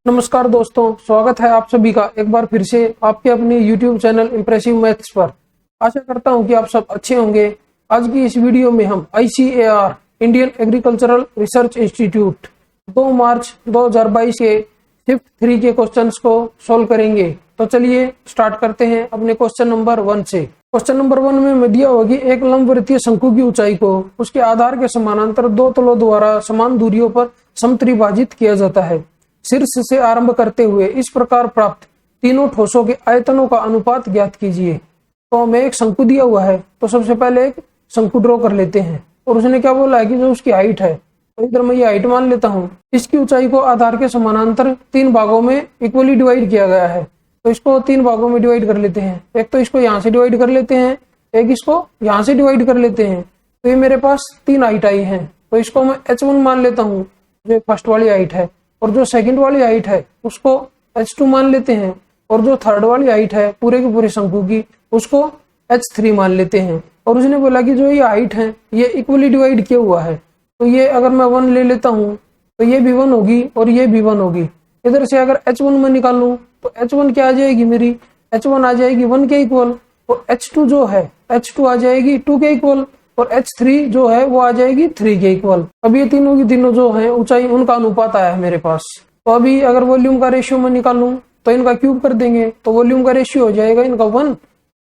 नमस्कार दोस्तों, स्वागत है आप सभी का एक बार फिर से आपके अपने YouTube चैनल इम्प्रेसिव मैथ्स पर। आशा करता हूं कि आप सब अच्छे होंगे। आज की इस वीडियो में हम ICAR Indian agricultural research institute 2 मार्च 2022 के शिफ्ट 3 के क्वेश्चंस को सोल्व करेंगे। तो चलिए स्टार्ट करते हैं अपने क्वेश्चन नंबर 1 से। क्वेश्चन नंबर 1 में दिया होगी एक लंबवृत्तीय शंकु की ऊंचाई को उसके आधार के समानांतर 2 तलों द्वारा समान दूरियों पर समत्रिभाजित किया जाता है। शीर्ष से आरंभ करते हुए इस प्रकार प्राप्त तीनों ठोसों के आयतनों का अनुपात ज्ञात कीजिए। तो हमें एक शंकु दिया हुआ है, तो सबसे पहले एक शंकु ड्रॉ कर लेते हैं और उसने क्या बोला है कि जो उसकी हाइट है, तो इधर मैं ये हाइट मान लेता हूँ। इसकी ऊंचाई को आधार के समानांतर 3 भागों में इक्वली डिवाइड किया गया है, तो इसको 3 भागों में डिवाइड कर लेते हैं। एक तो इसको यहाँ से डिवाइड कर लेते हैं, एक इसको यहाँ से डिवाइड कर लेते हैं। तो ये मेरे पास 3 हाइट आई है, तो इसको मैं H1 मान लेता हूँ जो फर्स्ट वाली हाइट है, और जो सेकंड वाली हाइट है उसको H2 मान लेते हैं, और जो थर्ड वाली हाइट है पूरे की पूरे शंकु की उसको H3 मान लेते हैं। और उसने बोला कि जो ये हाइट है ये इक्वली डिवाइड किया हुआ है, तो ये अगर मैं 1 ले लेता हूँ तो ये भी 1 होगी और ये भी 1 होगी। इधर से अगर H1 में निकालूं तो H1 क्या आ जाएगी, मेरी H1 आ जाएगी 1 के इक्वल, और H2 जो है H2 आ जाएगी 2 के इक्वल, और H3 जो है वो आ जाएगी 3 के इक्वल। अब ये तीनों की तीनों जो है ऊंचाई उनका अनुपात आया है मेरे पास। तो अभी अगर वॉल्यूम का रेशियो में निकालूं तो इनका क्यूब कर देंगे, तो वॉल्यूम का रेशियो हो जाएगा इनका 1,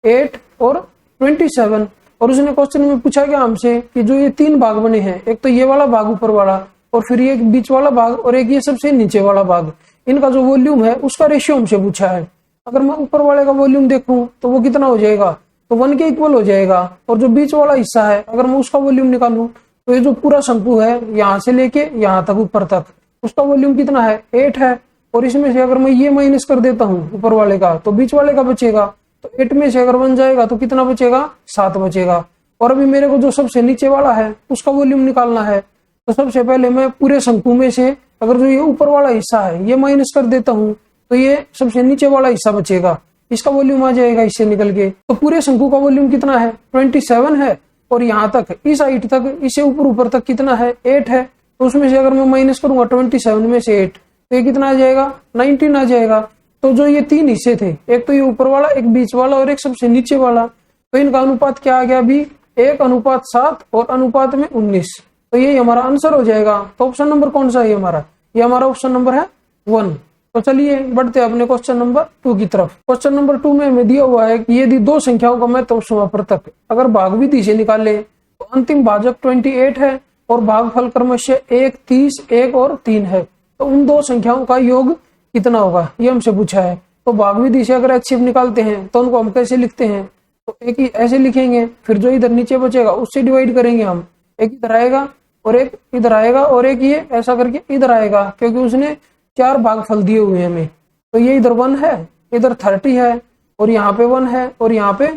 8 और 27। और उसने क्वेश्चन में पूछा क्या हमसे कि जो ये 3 भाग बने हैं, एक तो ये वाला भाग ऊपर वाला, और फिर ये बीच वाला भाग, और एक ये सबसे नीचे वाला भाग, इनका जो वॉल्यूम है उसका रेशियो हमसे पूछा है। अगर मैं ऊपर वाले का वॉल्यूम देखूं तो वो कितना हो जाएगा, तो 1 के इक्वल हो जाएगा। और जो बीच वाला हिस्सा है अगर मैं उसका वॉल्यूम निकालूं तो ये जो पूरा शंकु है यहाँ से लेके यहाँ तक ऊपर तक उसका वॉल्यूम कितना है, 8 है। और इसमें से अगर मैं ये माइनस कर देता हूँ ऊपर वाले का तो बीच वाले का बचेगा, तो 8 में से अगर 1 जाएगा तो कितना बचेगा, 7 बचेगा। और अभी मेरे को जो सबसे नीचे वाला है उसका वॉल्यूम निकालना है, तो सबसे पहले मैं पूरे शंकु में से अगर जो ये ऊपर वाला हिस्सा है ये माइनस कर देता हूँ तो ये सबसे नीचे वाला हिस्सा बचेगा, इसका वॉल्यूम आ जाएगा इससे निकल के। तो पूरे शंकु का वॉल्यूम कितना है, 27 है, और यहाँ तक इस हाइट तक इससे ऊपर तक कितना है, 8 है। तो उसमें से अगर मैं माइनस करूंगा 27 में से 8 तो ये कितना आ जाएगा, 19 आ जाएगा। तो जो ये 3 हिस्से थे, एक तो ये ऊपर वाला, एक बीच वाला और एक सबसे नीचे वाला, तो इनका अनुपात क्या आ गया अभी, 1:7 और अनुपात में 19। तो ये हमारा आंसर हो जाएगा। तो ऑप्शन नंबर कौन सा है हमारा, ये हमारा ऑप्शन नंबर है 1। तो चलिए बढ़ते हैं अपने क्वेश्चन नंबर 2 की तरफ। क्वेश्चन नंबर 2 में हमें दिया हुआ है कि यदि 2 संख्याओं का महत्व समापवर्तक अगर भागविधि से निकाले तो अंतिम भाजक 28 है और भागफल क्रमशः 1, 30, 1 और 3 है, तो उन 2 संख्याओं का योग कितना होगा, ये हमसे पूछा है। तो भागविधि से अगर HCF निकालते हैं तो उनको हम कैसे लिखते हैं, तो एक ही ऐसे लिखेंगे, फिर जो इधर नीचे बचेगा उससे डिवाइड करेंगे हम, एक इधर आएगा और एक इधर आएगा और एक ये ऐसा करके इधर आएगा, क्योंकि उसने 4 भागफल दिए हुए हमें। तो ये इधर 1 है, इधर 30 है, और यहाँ पे 1 है और यहाँ पे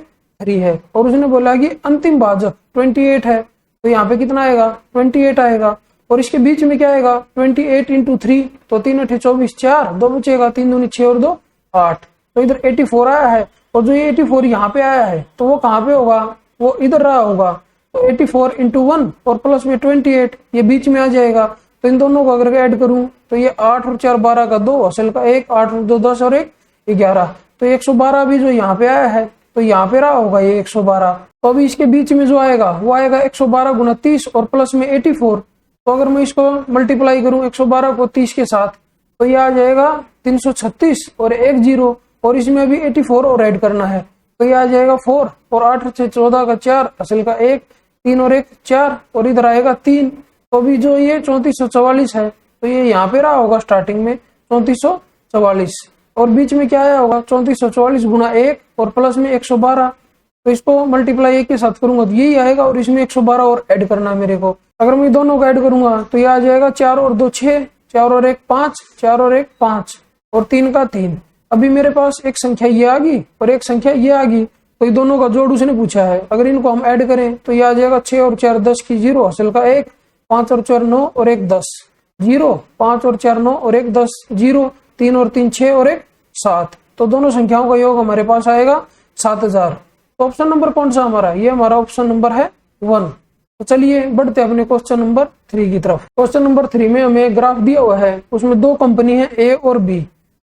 3 है। और उसने बोला कि अंतिम भाजक 28 है, तो यहाँ पे कितना आएगा, 28 आएगा। और इसके बीच में क्या आएगा, 28 × 3, तो 3 8 24, 4 2 बचेगा, 3 दूनी 6 और 2 8। तो इधर 84 आया है, और जो ये 84 यहाँ पे आया है तो वो कहाँ पे होगा, वो इधर रहा होगा। तो 84 × 1 और प्लस में 28 ये बीच में आ जाएगा। तो इन दोनों को अगर ऐड करूं तो ये 8 और 4 12 का 2, असल का 1, 8 और 2 10 और 1 11। तो 112 भी जो यहाँ पे आया है तो यहाँ पे रहा होगा ये 112। तो अभी इसके बीच में जो आएगा वो आएगा 112 × 30 और प्लस में 84। तो अगर मैं इसको मल्टीप्लाई करूं 112 को 30 के साथ तो ये आ जाएगा 336 और 1 0, और इसमें अभी 84 और ऐड करना है, तो ये आ जाएगा 4 और 8 से 14 का 4, असल का 1, 3 और 1 4, और इधर आएगा 3। तो अभी जो ये 3444 है तो ये यहाँ पे रहा होगा स्टार्टिंग में 3444, और बीच में क्या आया होगा 3444 × 1 और प्लस में 112। तो इसको मल्टीप्लाई 1 के साथ करूंगा तो यही आएगा, और इसमें 112 और ऐड करना है मेरे को। अगर मैं दोनों को ऐड करूंगा तो ये आ जाएगा 4 और 2 6, 4 और 1 5, 4 और 1 5 और 3 का 3। अभी मेरे पास एक संख्या ये आ गई और एक संख्या ये आ गई, तो ये दोनों का जोड़ उसने पूछा है। अगर इनको हम ऐड करें तो ये आ जाएगा 6 और 4 10 की 0, असल का 1, 5 और 4 9 और 1 10 0, 5 और 4 9 और 1 10 0, 3 और 3 6 और 1 7। तो दोनों संख्याओं का योग हमारे पास आएगा 7000। तो ऑप्शन नंबर कौन सा हमारा, ये हमारा ऑप्शन नंबर है 1। तो चलिए बढ़ते हैं अपने क्वेश्चन नंबर 3 की तरफ। क्वेश्चन नंबर 3 में हमें ग्राफ दिया हुआ है, उसमें दो कंपनी है ए और बी।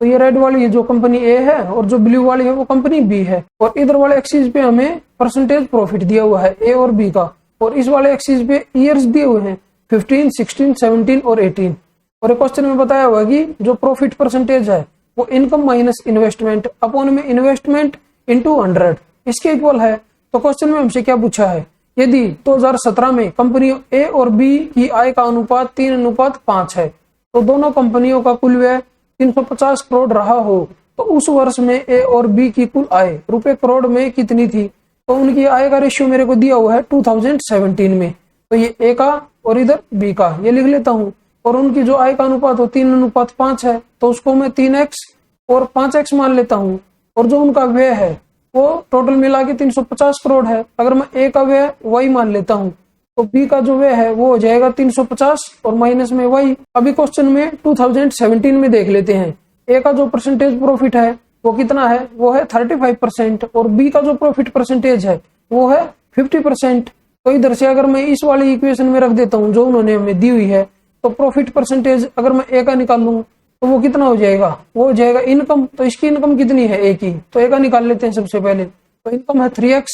तो ये रेड वाली जो कंपनी ए है और जो ब्लू वाली है वो कंपनी बी है। और इधर वाले एक्सिस पे हमें परसेंटेज प्रॉफिट दिया हुआ है ए और बी का, और इस वाले एक्सिस पे ईयर्स दिए हुए हैं 15, 16, 17 और 18। और क्वेश्चन में बताया हुआ है कि जो प्रॉफिट परसेंटेज है वो इनकम माइनस इन्वेस्टमेंट अपॉन में इन्वेस्टमेंट इंटू 100 इसके इक्वल है। तो क्वेश्चन में हमसे क्या पूछा है, यदि 2017 में कंपनियों ए और बी की आय का अनुपात 3:5 है, तो दोनों कंपनियों का कुल व्यय 350 करोड़ रहा हो, तो उस वर्ष में ए और बी की कुल आय रुपए करोड़ में कितनी थी। तो उनकी आय का रेशियो मेरे को दिया हुआ है 2017 में। तो ये ए का और इधर बी का ये लिख लेता हूँ। और उनकी जो आय का अनुपात हो 3:5 है, तो उसको मैं 3x और 5x मान लेता हूँ। और जो उनका व्यय है वो टोटल मिला के 350 करोड़ है। अगर मैं ए का व्यय y मान लेता हूँ, तो बी का जो व्यय है वो हो जाएगा 350 और माइनस में y। अभी क्वेश्चन में 2017 में देख लेते हैं। ए का जो परसेंटेज प्रॉफिट है वो कितना है, वो है 35%, और बी का जो प्रॉफिट परसेंटेज है वो है 50%। तो इधर से अगर मैं इस वाली इक्वेशन में रख देता हूँ जो उन्होंने हमें दी हुई है, तो प्रॉफिट परसेंटेज अगर मैं ए का निकाल लूँ तो वो कितना हो जाएगा, वो हो जाएगा इनकम। तो इसकी इनकम कितनी है ए की, तो ए का निकाल लेते हैं सबसे पहले। तो इनकम है 3x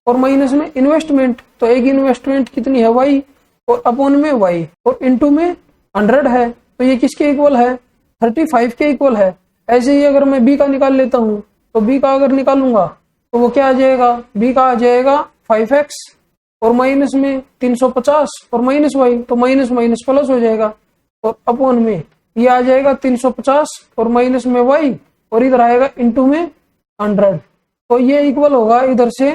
और माइनस में इन्वेस्टमेंट, तो ए की इन्वेस्टमेंट कितनी है y, और अपॉन में y, और इनटू में 100 है। तो ये किसके इक्वल है, 35 के इक्वल है। ऐसे ही अगर मैं बी का निकाल लेता हूँ, तो बी का अगर निकालूंगा तो वो क्या आ जाएगा, बी का आ जाएगा 5x और माइनस में 350 और माइनस y, तो माइनस माइनस प्लस हो जाएगा, और अपॉन में ये आ जाएगा 350 और माइनस में y, और इधर आएगा इनटू में 100। तो ये इक्वल होगा इधर से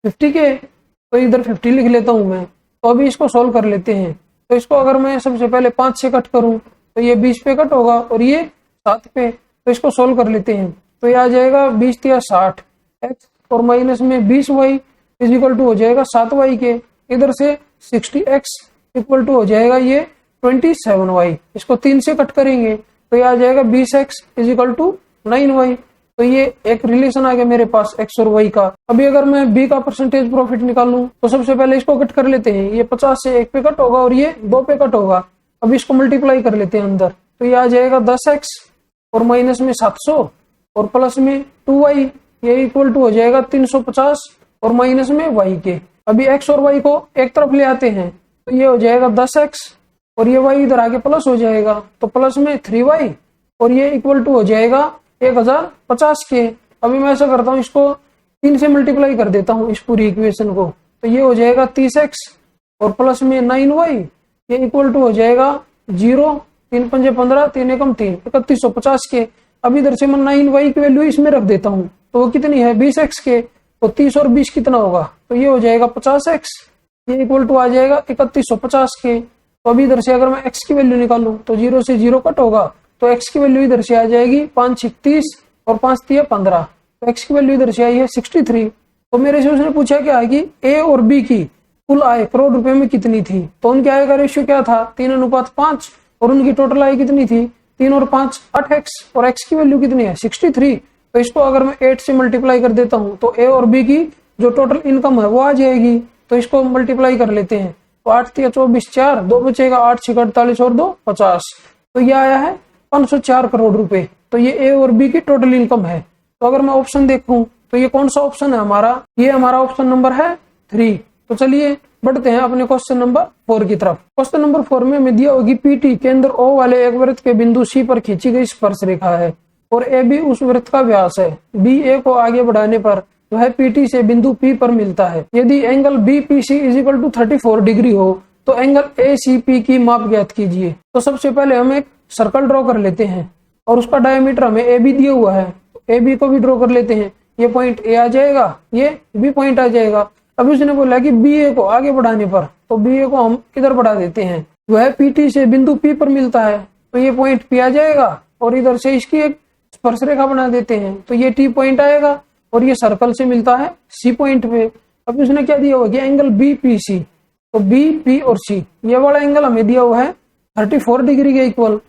50 के, तो इधर 50 लिख लेता हूं मैं। तो अभी इसको सोल्व कर लेते हैं। तो इसको अगर मैं सबसे पहले 5 से कट करूं तो ये 20 पे कट होगा और ये 7 पे। तो इसको सोल्व कर लेते हैं। तो ये आ जाएगा 20 या 60 x और माइनस में 20y इज इक्वल टू हो जाएगा 7y के। इधर से 60x इक्वल टू हो जाएगा ये 27y। इसको 3 से कट करेंगे तो ये आ जाएगा 20x is equal to 9y। तो ये एक रिलेशन आ गया मेरे पास x और y का। अभी अगर मैं b का परसेंटेज प्रॉफिट निकालूं तो सबसे पहले इसको कट कर लेते हैं। ये 50 से 1 पे कट होगा और ये 2 पे कट होगा। अब इसको मल्टीप्लाई कर लेते हैं अंदर, तो ये आ जाएगा 10x और माइनस में 700 और प्लस में 2y, ये इक्वल टू हो जाएगा 350 और माइनस में y के। अभी x और y को एक तरफ ले आते हैं तो ये हो जाएगा 10x और ये y इधर आगे प्लस हो जाएगा, तो प्लस में 3y और ये इक्वल टू हो जाएगा 1050 के। अभी मैं ऐसा करता हूँ, इसको 3 से मल्टीप्लाई कर देता हूँ इस पूरी इक्वेशन को, तो ये हो जाएगा 30x और प्लस में 9y, ये इक्वल टू हो जाएगा 0, 3 पंजे 15, 3 एकम 3, 3150 के। अब इधर से मैं 9y की वैल्यू इसमें रख देता हूँ, तो वो कितनी है 20x के। तो 30 और 20 कितना होगा, तो ये हो जाएगा 50x, ये इक्वल टू आ जाएगा 3150 के। तो अभी इधर से अगर मैं x की वैल्यू निकालूं तो 0 से 0 कट होगा, तो x की वैल्यू इधर से आ जाएगी 5 36 और 5 3 15, तो x की वैल्यू इधर से आई है 63। तो मेरे से उसने पूछा क्या है कि a और b की कुल आय करोड़ रुपए में कितनी थी। तो उनके आय का रेशियो क्या था 3:5 और उनकी टोटल आय कितनी थी 3 और 5 8x और x की वैल्यू कितनी है 63। तो इसको अगर मैं 8 से मल्टीप्लाई कर देता हूँ तो a और b की जो टोटल इनकम है वो आ जाएगी। तो इसको मल्टीप्लाई कर लेते हैं, तो 8 3 24 4, 2 बचेगा 8 6 48 और 2 50। तो ये आया है 504 करोड़ रुपए। तो ये ए और बी की टोटल इनकम है। तो अगर मैं ऑप्शन देखूं तो ये कौन सा ऑप्शन है हमारा, ये हमारा ऑप्शन नंबर है 3। तो चलिए बढ़ते हैं अपने क्वेश्चन नंबर 4 की तरफ। क्वेश्चन नंबर 4 में हमें दिया होगी पीटी केंद्र ओ वाले एक वृत्त के बिंदु सी पर खींची गई स्पर्श रेखा है और ए बी उस वृत्त का व्यास है। बी ए को आगे बढ़ाने पर वह पीटी से बिंदु पी पर मिलता है। यदि angle B P C is equal to 34 degree हो तो एंगल ए सी पी की माप ज्ञात कीजिए। तो सबसे पहले हम एक सर्कल ड्रॉ कर लेते हैं और उसका डायमीटर हमें ए बी दिया हुआ है, ए बी को भी ड्रॉ कर लेते हैं। ये पॉइंट ए आ जाएगा, ये बी पॉइंट आ जाएगा। अब उसने बोला कि बी ए को आगे बढ़ाने पर, तो बी ए को हम इधर बढ़ा देते हैं। वह पीटी से बिंदु पी पर मिलता है, तो ये पॉइंट पी आ जाएगा और इधर से इसकी एक स्पर्श रेखा बना देते हैं, तो ये टी पॉइंट आएगा और ये सर्कल से मिलता है सी पॉइंट पे। अब उसने क्या दिया हुआ कि एंगल बी पी सी, तो बी पी और सी ये वाला एंगल हमें दिया हुआ है 34 डिग्री के इक्वल।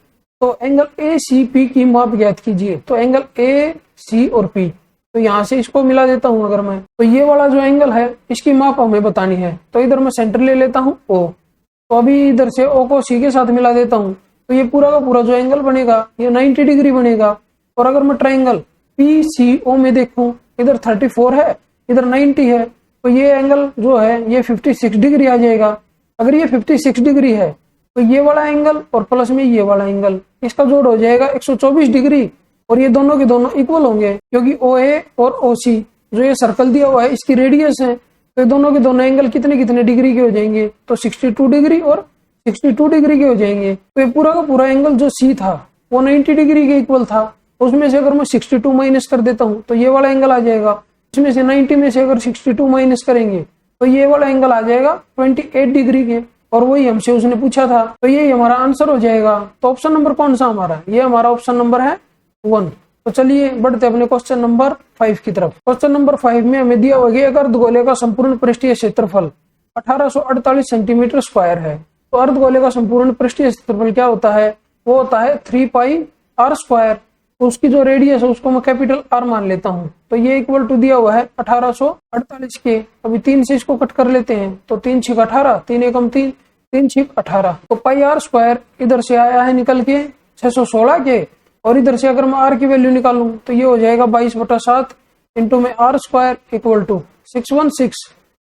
तो एंगल ए सी पी की माप ज्ञात कीजिए। तो एंगल ए सी और पी, तो तो यहाँ से इसको मिला देता हूँ अगर मैं, तो ये वाला जो एंगल है इसकी माप हमें बतानी है। तो इधर मैं सेंटर ले लेता हूँ ओ, तो अभी इधर से ओ को सी के साथ मिला देता हूँ, तो ये पूरा का पूरा जो एंगल बनेगा ये 90 डिग्री बनेगा। और अगर मैं ट्राइंगल पी सी ओ में देखूं, इधर 34 है, इधर 90 है, तो ये एंगल जो है ये 56 डिग्री आ जाएगा। अगर ये 56 डिग्री है तो ये वाला एंगल और प्लस में ये वाला एंगल, इसका जोड़ हो जाएगा 124 डिग्री, और ये दोनों के दोनों इक्वल होंगे, क्योंकि ओ ए और ओ सी जो ये सर्कल दिया हुआ है इसकी रेडियस है, तो दोनों के दोनों एंगल कितने कितने डिग्री के हो जाएंगे, तो 62 डिग्री और 62 डिग्री के हो जाएंगे। तो ये पूरा का पूरा एंगल जो सी था वो 90 डिग्री के इक्वल था, उसमें से अगर मैं 62 माइनस कर देता हूँ तो ये वाला एंगल आ जाएगा। इसमें से 90 में से अगर 62 माइनस करेंगे तो ये वाला एंगल आ जाएगा 28 डिग्री के, और वही हमसे उसने पूछा था, तो ये हमारा आंसर हो जाएगा। तो ऑप्शन नंबर कौन सा हमारा, ये हमारा ऑप्शन नंबर है 1। तो चलिए बढ़ते अपने क्वेश्चन नंबर 5 की तरफ। क्वेश्चन नंबर 5 में हमें दिया हुआ एक अर्धगोले का संपूर्ण पृष्ठीय क्षेत्रफल 1848 सेंटीमीटर स्क्वायर है। तो अर्धगोले का संपूर्ण पृष्ठीय क्षेत्रफल क्या होता है, वो होता है 3 पाई आर स्क्वायर। उसकी जो रेडियस है उसको मैं कैपिटल आर मान लेता हूँ, तो ये इक्वल टू दिया हुआ है 1848 के। अभी 3 से इसको कट कर लेते हैं, तो 3 6 18, 3 एकम 3, 3 6 18, तो पाई आर स्क्वायर इधर से आया है निकल के 616 के, और इधर से अगर मैं आर की वैल्यू निकालूं तो ये हो जाएगा 22/7 इंटू में आर स्क्वायर इक्वल टू 616।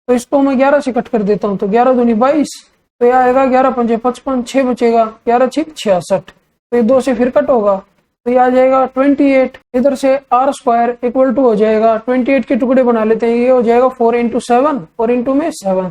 तो इसको मैं 11 से कट कर देता हूँ, तो 11 दूनी 22, तो यह आएगा 11 पंजे 55, 6 बचेगा, 11 6 66, तो ये 2 से फिर कट होगा, तो ये आ जाएगा 28। इधर से आर स्क्वायर इक्वल टू हो जाएगा 28 के टुकड़े बना लेते हैं, ये हो जाएगा 4 इंटू 7 और इंटू में 7,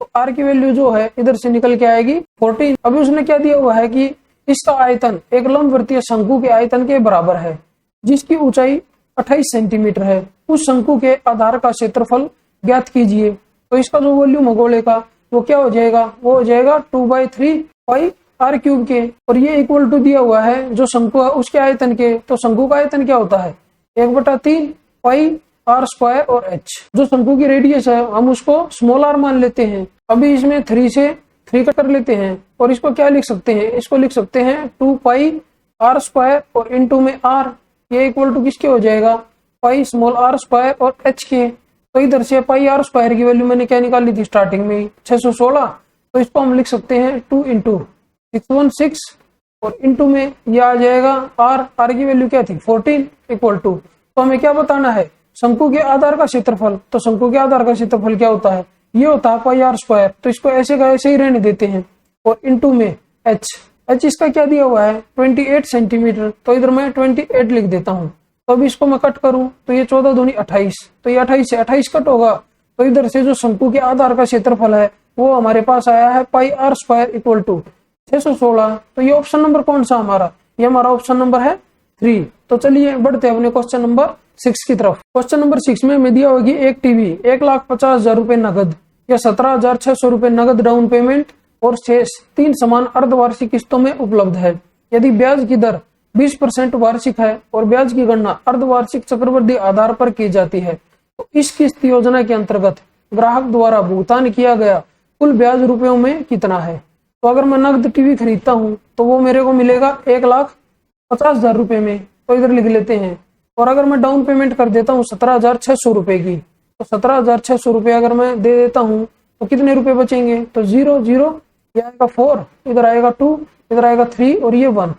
तो आर की वैल्यू जो है इधर से निकल के आएगी 14। अभी उसने क्या दिया हुआ है कि इसका आयतन एक लंबवृत्तीय शंकु के आयतन के बराबर है, जिसकी ऊंचाई 28 सेंटीमीटर है। उस शंकु के आधार का क्षेत्रफल ज्ञात कीजिए। तो इसका जो वॉल्यूम है गोले का वो क्या हो जाएगा, वो हो जाएगा 2/3 पाई आर क्यूब के, और ये इक्वल टू दिया हुआ है जो शंकु है उसके आयतन के। तो शंकु का आयतन क्या होता है 1/3 पाई आर स्क्वायर और एच। जो शंकु की रेडियस है हम उसको स्मॉल आर मान लेते हैं। अभी इसमें 3 से 3 कट कर लेते हैं, और इसको क्या लिख सकते हैं, इसको लिख सकते हैं 2 पाई आर स्क्वायर और इंटू में आर, ये इक्वल टू किसके हो जाएगा, पाई स्मॉल आर स्क्वायर और एच के। तो इधर से पाई आर स्क्वायर की वैल्यू मैंने क्या निकाली थी स्टार्टिंग में 616, तो इसको हम लिख सकते हैं 2 इंटू 616 और इंटू में ये आ जाएगा आर की वैल्यू क्या थी 14 इक्वल टू। तो हमें क्या बताना है, शंकु के आधार का क्षेत्रफल। तो शंकु के आधार का क्षेत्रफल क्या होता है, ये होता है पाई आर स्क्वायर, तो इसको ऐसे का ऐसे ही रहने देते हैं, और इंटू में एच इसका क्या दिया हुआ है 28 सेंटीमीटर, तो इधर मैं 28 लिख देता हूँ। तो अभी इसको मैं कट करूं तो ये 14 दूनी 28, तो ये 28 से 28 कट होगा, तो इधर से जो शंकु के आधार का क्षेत्रफल है वो हमारे पास आया है पाई आर स्क्वायर इक्वल टू 616। तो ये ऑप्शन नंबर कौन सा हमारा, ये हमारा ऑप्शन नंबर है 3। तो चलिए बढ़ते हैं अपने क्वेश्चन नंबर 6 की तरफ। क्वेश्चन नंबर 6 में हमें दिया होगी एक टीवी 1,50,000 रुपए नगद या 17,600 रुपए नगद डाउन पेमेंट और शेष 3 समान अर्धवार्षिक किस्तों में उपलब्ध है। यदि ब्याज की दर 20% वार्षिक है और ब्याज की गणना अर्धवार्षिक चक्रवृद्धि आधार पर की जाती है, तो इस किस्त योजना के अंतर्गत ग्राहक द्वारा भुगतान किया गया कुल ब्याज रुपयों में कितना है। तो अगर मैं नगद टीवी खरीदता हूँ तो वो मेरे को मिलेगा 1,50,000 रुपए में, तो इधर लिख लेते हैं। और अगर मैं डाउन पेमेंट कर देता हूँ 17,600 रुपए की, तो 17,600 रुपए अगर मैं दे देता हूँ तो कितने रुपए बचेंगे, तो 0 0, ये आएगा 4, इधर आएगा 2, इधर आएगा 3 और ये 1।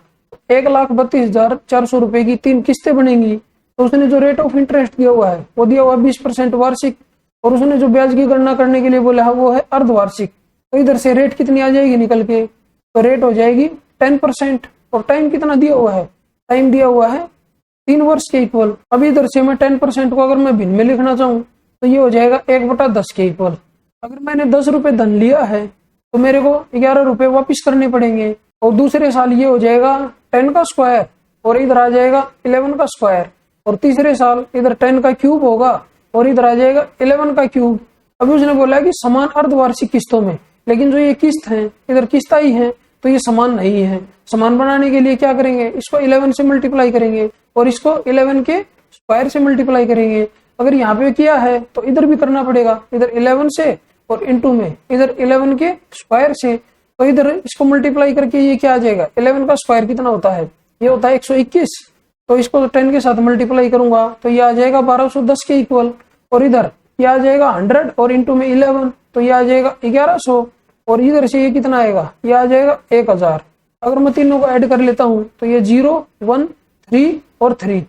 1,32,400 रुपए की 3 किस्तें बनेंगी। तो उसने जो रेट ऑफ इंटरेस्ट दिया हुआ है वो दिया हुआ है 20% वार्षिक, और उसने जो ब्याज की गणना करने के लिए बोला है वो है अर्धवार्षिक। तो इधर से रेट कितनी आ जाएगी निकल के, तो रेट हो जाएगी 10%। और टाइम कितना दिया हुआ है, टाइम दिया हुआ है 3 वर्ष के इक्वल। अभी इधर से मैं 10% को अगर मैं भिन्न में लिखना चाहूँ तो ये हो जाएगा 1/10 के इक्वल। अगर मैंने 10 रुपए धन लिया है तो मेरे को 11 रुपए वापिस करने पड़ेंगे, और दूसरे साल ये हो जाएगा 10 का स्क्वायर और इधर आ जाएगा 11 का स्क्वायर, और तीसरे साल इधर 10 का क्यूब होगा और इधर आ जाएगा 11 का क्यूब। अभी उसने बोला कि समान अर्धवार्षिक किस्तों में, लेकिन जो ये किस्त है इधर किस्त आई है तो ये समान नहीं है। समान बनाने के लिए क्या करेंगे, इसको 11 से मल्टीप्लाई करेंगे और इसको 11 के स्क्वायर से मल्टीप्लाई करेंगे। अगर यहाँ पे किया है तो इधर भी करना पड़ेगा, इधर 11 से और इंटू में इधर 11 के स्क्वायर से, तो इधर इसको मल्टीप्लाई करके ये क्या आ जाएगा 11 का स्क्वायर कितना होता है, ये होता है 121, तो इसको 10 के साथ मल्टीप्लाई करूंगा तो ये आ जाएगा 1210 के इक्वल। और इधर ये आ जाएगा 100 और इंटू में 11 तो ये आ जाएगा 1100। और इधर से ये कितना आएगा, ये आ जाएगा 1000। अगर मैं तीनों को ऐड कर लेता हूं तो ये 0, 1, 3 और 3।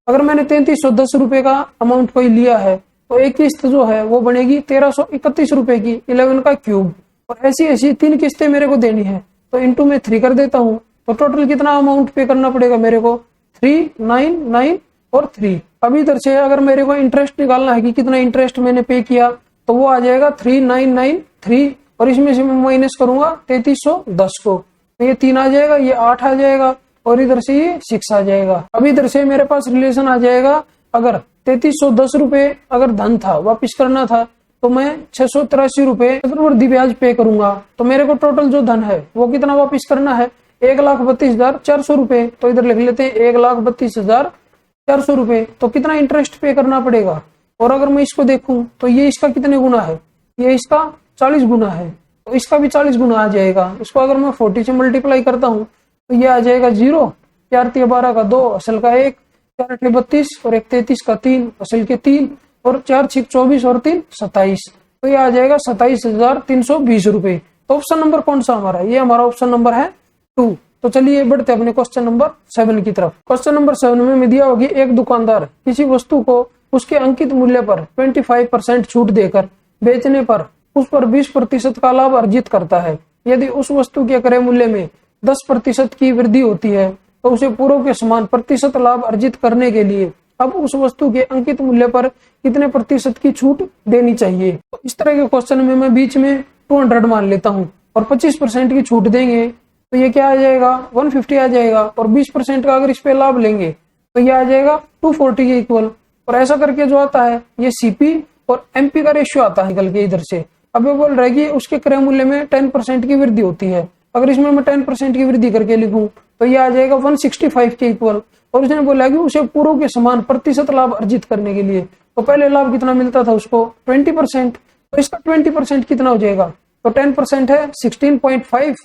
अगर मैंने 3310 रुपए का अमाउंट कोई लिया है तो एक किस्त जो है वो बनेगी 1331 रुपए की, 11 का क्यूब। और ऐसी ऐसी 3 किस्तें मेरे को देनी है तो इंटू में 3 कर देता हूँ तो टोटल कितना अमाउंट पे करना पड़ेगा मेरे को, 399 और 3। अब इधर से अगर मेरे को इंटरेस्ट निकालना है कि कितना इंटरेस्ट मैंने पे किया तो वो आ जाएगा 3993 और इसमें से मैं माइनस करूंगा 3310 को तो ये 3 आ जाएगा, ये 8 आ जाएगा और इधर से ये 6 आ जाएगा। अब इधर से मेरे पास रिलेशन आ जाएगा, अगर 3310 रुपए अगर धन था वापिस करना था तो मैं 683 रुपए चक्रवृद्धि ब्याज पे करूंगा तो मेरे को टोटल जो धन है वो कितना वापिस करना है, 1,32,400 रुपए। तो इधर लिख लेते हैं 1,32,400 रुपए। तो कितना इंटरेस्ट पे करना पड़ेगा। और अगर मैं इसको देखूं तो ये इसका कितने गुना है, ये इसका 40 गुना है तो इसका भी 40 गुना आ जाएगा। इसको अगर मैं 40 से मल्टीप्लाई करता हूँ तो ये आ जाएगा 0, 4 × 12 का 2, असल का 1, 4 × 32 और 1 33 का 3, असल के 3 और 4 × 6 24 और 3 27। तो ये आ जाएगा 27,320 रुपए। तो ऑप्शन नंबर कौन सा हमारा, ये हमारा ऑप्शन नंबर है 2। तो चलिए बढ़ते अपने क्वेश्चन नंबर 7 की तरफ। क्वेश्चन नंबर 7 में दिया होगी, एक दुकानदार किसी वस्तु को उसके अंकित मूल्य पर 25% छूट देकर बेचने पर उस पर 20% का लाभ अर्जित करता है। यदि उस वस्तु के क्रय मूल्य में 10% की वृद्धि होती है तो उसे पूर्व के समान प्रतिशत लाभ अर्जित करने के लिए अब उस वस्तु के अंकित मूल्य पर कितने प्रतिशत की छूट देनी चाहिए। तो इस तरह के क्वेश्चन में मैं बीच में 200 मान लेता हूँ और 25% की छूट देंगे तो ये क्या आ जाएगा, 150 आ जाएगा। और 20% का अगर इस पे लाभ लेंगे तो ये आ जाएगा 240 के इक्वल। और ऐसा करके जो आता है ये सीपी और एमपी का रेशियो आता है निकल के इधर से। अब ये बोल रहा है कि उसके क्रय मूल्य में 10% की वृद्धि होती है। अगर इसमें मैं 10% की वृद्धि करके लिखूं तो ये आ जाएगा 165 के इक्वल। और उसने बोला कि उसे पूर्व के समान प्रतिशत लाभ अर्जित करने के लिए तो पहले लाभ कितना मिलता था उसको 20%। तो इसका 20% कितना हो जाएगा, तो 10% है 16.5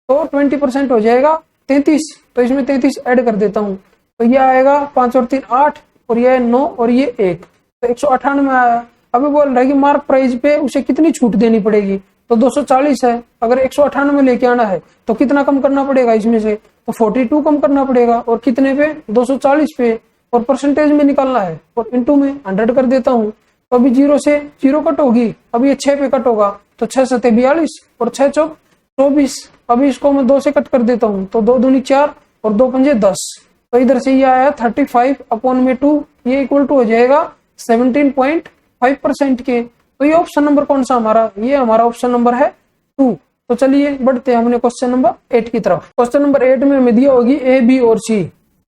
तो 20% हो जाएगा 33। तो इसमें 33 ऐड कर देता हूँ तो ये आएगा 5 और 3 8 और ये 9 और ये 1 तो 198 आया। अभी बोल रहा है कि मार्क प्राइस पे उसे कितनी छूट देनी पड़ेगी, तो 240 है। अगर 198 लेके आना है तो कितना कम करना पड़ेगा, इसमें से तो 42 कम करना पड़ेगा। और कितने पे, 240 पे। और परसेंटेज में निकालना है और इंटू में 100 कर देता हूँ तो अभी 0 से 0 कट होगी, अभी ये 6 पे कट होगा तो 6 7 42 और 6 चौक 24। अभी इसको मैं 2 से कट कर देता हूँ तो 2 दूनी 4 और 2 पंजे 10। तो इधर से ये आया 35/2, ये इक्वल टू हो जाएगा 17.5% के। तो ये ऑप्शन नंबर कौन सा हमारा, ये हमारा ऑप्शन नंबर है 2। तो चलिए बढ़ते हैं हमने क्वेश्चन नंबर 8 की तरफ। क्वेश्चन नंबर 8 में हमें दिया होगी ए बी और सी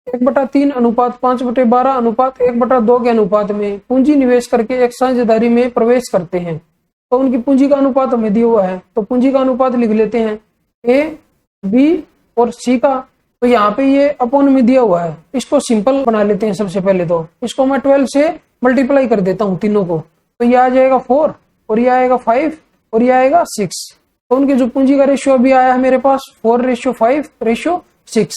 1/3 अनुपात 5/12 अनुपात 1/2 के अनुपात में पूंजी निवेश करके एक साझेदारी में प्रवेश करते हैं। तो उनकी पूंजी का अनुपात हमें दिया हुआ है तो पूंजी का अनुपात लिख लेते हैं ए बी और सी का। तो यहाँ पे ये अपॉन में दिया हुआ है, इसको सिंपल बना लेते हैं। सबसे पहले तो इसको मैं 12 से मल्टीप्लाई कर देता हूँ तीनों को तो ये आ जाएगा 4 और ये आएगा 5 और ये आएगा 6। तो उनके जो पूंजी का रेशियो अभी आया है मेरे पास 4:5:6।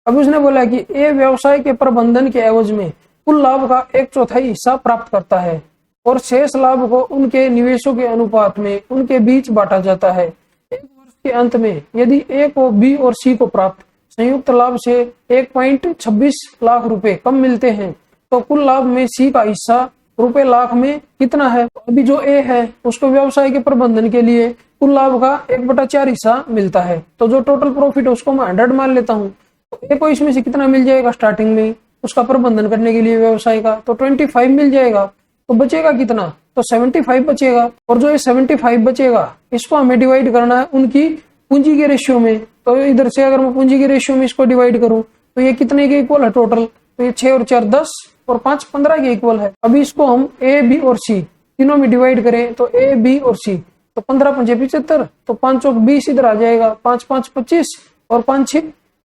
अब उसने बोला कि ए व्यवसाय के प्रबंधन के एवज में कुल लाभ का 1/4 हिस्सा प्राप्त करता है और शेष लाभ को उनके निवेशों के अनुपात में उनके बीच बांटा जाता है। एक वर्ष के अंत में यदि ए को बी और सी को प्राप्त संयुक्त लाभ से 1.26 लाख रुपए कम मिलते हैं तो कुल लाभ में सी का हिस्सा रुपए लाख में कितना है। अभी जो ए है उसको व्यवसाय के प्रबंधन के लिए कुल लाभ का 1/4 हिस्सा मिलता है। तो जो टोटल प्रॉफिट है उसको मैं 100 मान लेता हूँ। तो ए को इसमें से कितना मिल जाएगा स्टार्टिंग में उसका प्रबंधन करने के लिए व्यवसाय का, तो 25 मिल जाएगा। तो बचेगा कितना, तो 75 बचेगा। और जो ये 75 बचेगा इसको हमें डिवाइड करना है उनकी पूंजी के रेशियो में। तो इधर से अगर मैं पूंजी के रेशियो में इसको डिवाइड करूं तो ये कितने के इक्वल है टोटल, तो ये 6 और 4 10 और 5 15 के इक्वल है। अभी इसको हम ए बी और सी तीनों में डिवाइड करें तो ए बी और सी तो 15 5 75 तो 5 चौक 20 इधर आ जाएगा, 5 5 25 और 5 6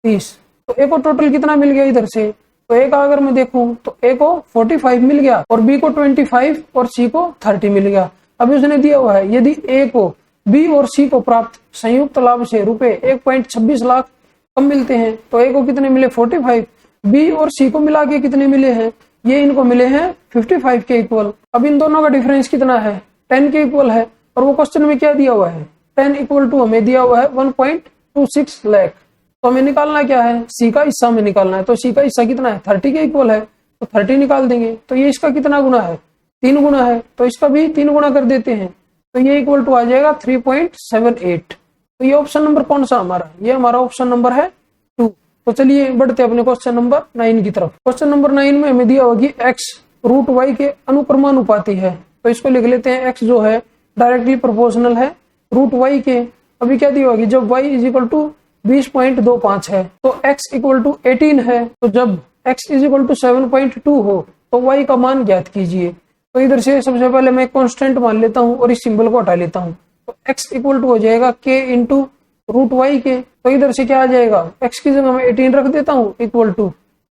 30। तो ए को टोटल कितना मिल गया इधर से, तो ए का अगर मैं देखूं तो ए को 45 मिल गया और बी को 25 और सी को 30 मिल गया। अभी उसने दिया हुआ है यदि ए को बी और सी को प्राप्त संयुक्त लाभ से रुपए 1.26 लाख कम मिलते हैं तो ए को कितने मिले 45 बी और सी को मिला के कितने मिले हैं, ये इनको मिले हैं 55 के इक्वल। अब इन दोनों का डिफरेंस कितना है, 10 के इक्वल है। और वो क्वेश्चन में क्या दिया हुआ है, 10 इक्वल टू हमें दिया हुआ है 1.26 लाख। तो हमें निकालना क्या है, सी का हिस्सा में निकालना है। तो सी का हिस्सा कितना है, 30 के इक्वल है, तो 30 निकाल देंगे। तो ये इसका कितना गुना है, 3 गुना है, तो इसका भी 3 गुना कर देते हैं। तो ये इक्वल टू आ जाएगा 3.78। तो ये ऑप्शन नंबर कौन सा हमारा, ये हमारा ऑप्शन नंबर है 2। तो चलिए बढ़ते अपने क्वेश्चन नंबर 9 की तरफ। क्वेश्चन नंबर 9 में हमें दिया होगी x रूट y के अनुक्रमानुपाती है। तो इसको लिख लेते हैं, x जो है डायरेक्टली प्रोपोर्शनल है रूट y के। अभी क्या दिया होगी, जब y इज इक्वल टू 20.25 है तो x इक्वल टू 18 है। तो जब x इज इक्वल टू 7.2 हो तो y का मान ज्ञात कीजिए। तो इधर से सबसे पहले मैं कांस्टेंट मान लेता हूँ और इस सिंबल को हटा लेता हूँ। तो x इक्वल टू हो जाएगा k इंटू रूट वाई के। तो इधर से क्या आ जाएगा, x की जगह मैं 18 रख देता हूँ इक्वल टू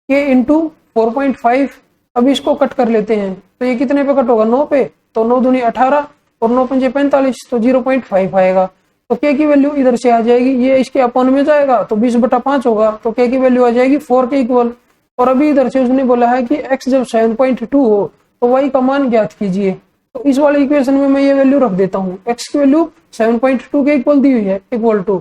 k इंटू 4.5। अब इसको कट कर लेते हैं, तो ये कितने पे कट होगा, 9 पे। तो 9 दूनी 18 और 9 पंजे 45, तो 0.5 आएगा। तो k की वैल्यू इधर से आ जाएगी, ये इसके अपॉन में जाएगा तो 20/5 होगा। तो k की वैल्यू आ जाएगी 4 के इक्वल। और अभी इधर से उसने बोला है कि x जब 7.2 हो तो y का मान ज्ञात कीजिए। तो इस वाले इक्वेशन में मैं ये वैल्यू रख देता हूँ, x की वैल्यू 7.2 के इक्वल दी हुई है इक्वल टू,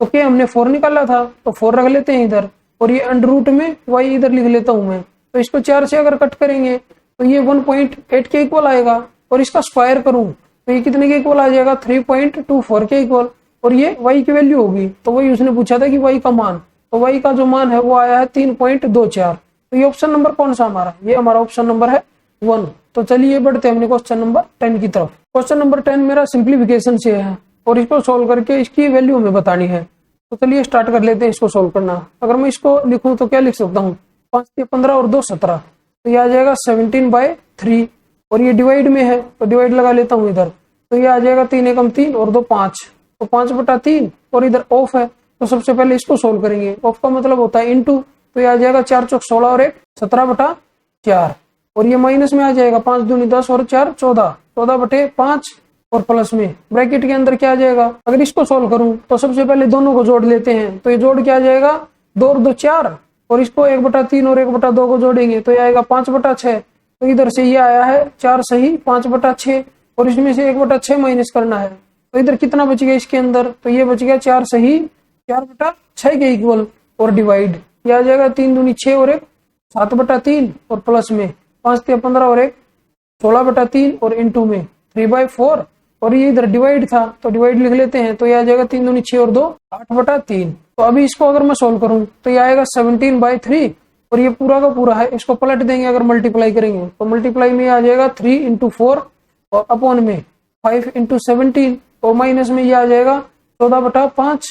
तो k हमने 4 निकाला था तो 4 रख लेते हैं इधर, और ये अंडर रूट में y इधर लिख लेता हूँ मैं। तो इसको 4 से अगर कट करेंगे तो ये 1.8 के इक्वल आएगा। और इसका स्क्वायर करूं तो ये कितने के इक्वल आ जाएगा, 3.24 के इक्वल। और ये y की वैल्यू होगी, तो वही उसने पूछा था कि y का मान, तो y का जो मान है वो आया है 3.24। तो ये ऑप्शन नंबर कौन सा हमारा, ये हमारा ऑप्शन नंबर है 1। तो चलिए बढ़ते हैं अपने क्वेश्चन नंबर 10 की तरफ। क्वेश्चन नंबर 10 मेरा सिंप्लीफिकेशन से है और इसको सोल्व करके इसकी वैल्यू हमें बतानी है। तो चलिए स्टार्ट कर लेते हैं इसको सोल्व करना। अगर मैं इसको लिखूं तो क्या लिख सकता हूँ, 5 के 15 और 2 17, तो ये आ जाएगा 17/3। और ये डिवाइड में है तो डिवाइड लगा लेता हूँ इधर, तो ये आ जाएगा 3 एकम 3 और 2 5, तो 5/3। और इधर ऑफ है तो सबसे पहले इसको सोल्व करेंगे। ऑफ का मतलब होता है इनटू, तो ये आ जाएगा 4 चौक 16 और 1 17/4। और ये माइनस में आ जाएगा 5 दूनी 10 और 4 14, 14/5। और प्लस में ब्रैकेट के अंदर क्या आ जाएगा, अगर इसको सोल्व करूं तो सबसे पहले दोनों को जोड़ लेते हैं। तो ये जोड़ क्या आ जाएगा, 2 और 2 4, और इसको 1/3 और 1/2 को जोड़ेंगे तो ये आएगा 5/6। तो इधर से ये आया है 4 सही 5/6, और इसमें से 1/6 माइनस करना है। तो इधर कितना बच गया इसके अंदर, तो ये बच गया 4 सही 4/6 के इक्वल। और डिवाइड ये आ जाएगा 3 दूनी 6 और 1 7/3, और प्लस में 5 के 15 और 1 16/3, और इंटू में 3/4। और ये इधर डिवाइड था तो डिवाइड लिख लेते हैं, तो ये आ जाएगा 3 दूनी 6 और 2 8/3। तो अभी इसको अगर मैं सोल्व करूं तो ये आएगा 17/3, और ये पूरा का पूरा है, इसको पलट देंगे अगर मल्टीप्लाई करेंगे तो मल्टीप्लाई में आ जाएगा 3 × 4 और अपॉन में 5 × 17, और माइनस में ये आ जाएगा 14/5,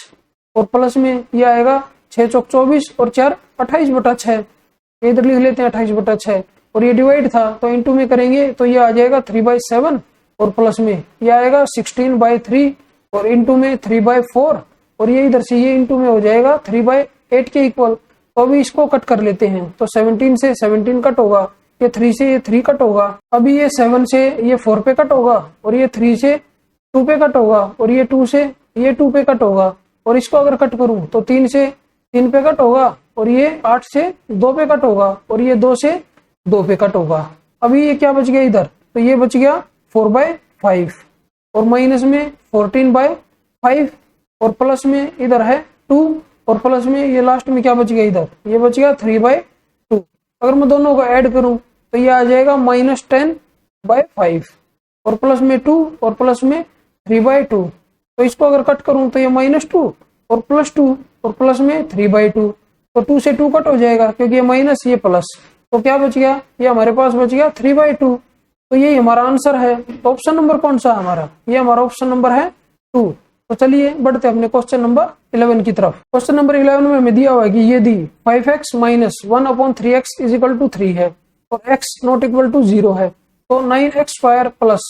और प्लस में ये आएगा 6 चौक 24 और 4 28/6। इधर लिख लेते हैं 28/6। और ये डिवाइड था तो इंटू में करेंगे तो ये आ जाएगा 3/7, और प्लस में ये आएगा 16/3, और इंटू में 3/4, और ये इधर से ये इंटू में हो जाएगा 3/8 के इक्वल। तो अभी इसको कट कर लेते हैं, तो 17 से 17 कट होगा, ये 3 से ये 3 कट होगा। अभी ये 7 से ये 4 पे कट होगा, और ये 3 से 2 पे कट होगा, और ये 2 से ये 2 पे कट होगा। और इसको अगर कट करूं तो 3 से 3 पे कट होगा, और ये 8 से 2 पे कट होगा, और ये 2 से 2 पे कट होगा। अभी ये क्या बच गया इधर, तो ये बच गया 4/5, और माइनस में 14/5, और प्लस में इधर है 2, और प्लस में ये लास्ट में क्या बच गया इधर, ये बच गया 3/2। अगर मैं दोनों को ऐड करूं तो ये आ जाएगा -10/5, और प्लस में 2 और प्लस में 3/2। तो इसको अगर कट करूं तो ये -2 और +2 और प्लस में 3/2, तो 2 से 2 कट हो जाएगा क्योंकि ये माइनस ये प्लस, तो क्या बच गया, ये हमारे पास बच गया 3/2। तो ये हमारा आंसर है। तो ऑप्शन नंबर कौन सा हमारा, ये हमारा ऑप्शन नंबर है 2। तो चलिए बढ़ते अपने क्वेश्चन नंबर 11 की तरफ। क्वेश्चन नंबर 11 में हमें दिया हुआ है कि यदि 5x - 1/3x = 3 है और x ≠ 0 है तो 9x² +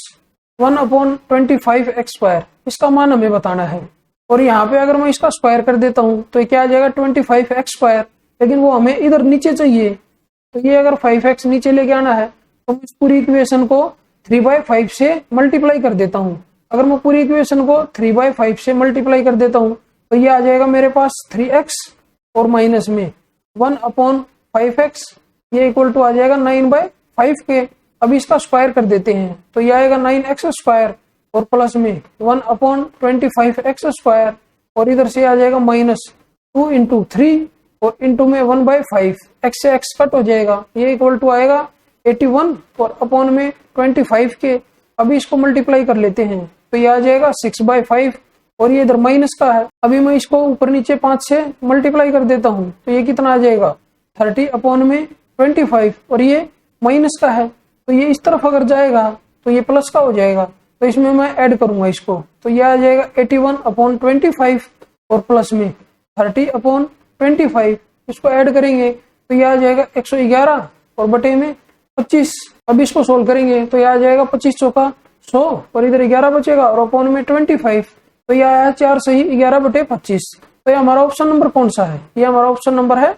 1/25x², इसका मान हमें बताना है। और यहाँ पे अगर मैं इसका स्क्वायर कर देता हूँ तो ये क्या आ जाएगा 25x², लेकिन वो हमें इधर नीचे चाहिए। तो ये अगर 5x नीचे लेके आना है तो मैं इस पूरी इक्वेशन को 3/5 से मल्टीप्लाई कर देता हूँ। अगर मैं पूरी इक्वेशन को 3/5 से मल्टीप्लाई कर देता हूँ तो ये आ जाएगा मेरे पास 3x, और माइनस में 1/25 5x, ये इक्वल टू आ जाएगा 9/5 के। अभी इसका स्क्वायर कर देते हैं तो ये आएगा 9x स्क्वायर और प्लस में 1/25x स्क्वायर, और इधर से आ जाएगा -2 × 3 और इंटू में 1/5, x से x कट हो जाएगा, ये इक्वल टू आएगा 81 और अपॉन में 25 के। अभी इसको मल्टीप्लाई कर लेते हैं तो ये आ जाएगा 6/5 और ये इधर माइनस का है। अभी मैं इसको ऊपर नीचे 5 से मल्टीप्लाई कर देता हूँ तो ये कितना आ जाएगा 30 अपॉन में 25 और ये माइनस का है, तो ये इस तरफ अगर जाएगा तो ये प्लस का हो जाएगा, तो इसमें मैं ऐड करूंगा इसको, तो ये आ जाएगा 81/25 और प्लस में 30/25, इसको ऐड करेंगे तो ये आ जाएगा 111 और बटे में 25। अब इसको सोल्व करेंगे तो ये आ जाएगा 25 चौका 100 और इधर 11 बचेगा और अपॉन में 25, तो ये आया 4 सही 11/25। तो ये हमारा ऑप्शन नंबर कौन सा है, ये हमारा ऑप्शन नंबर है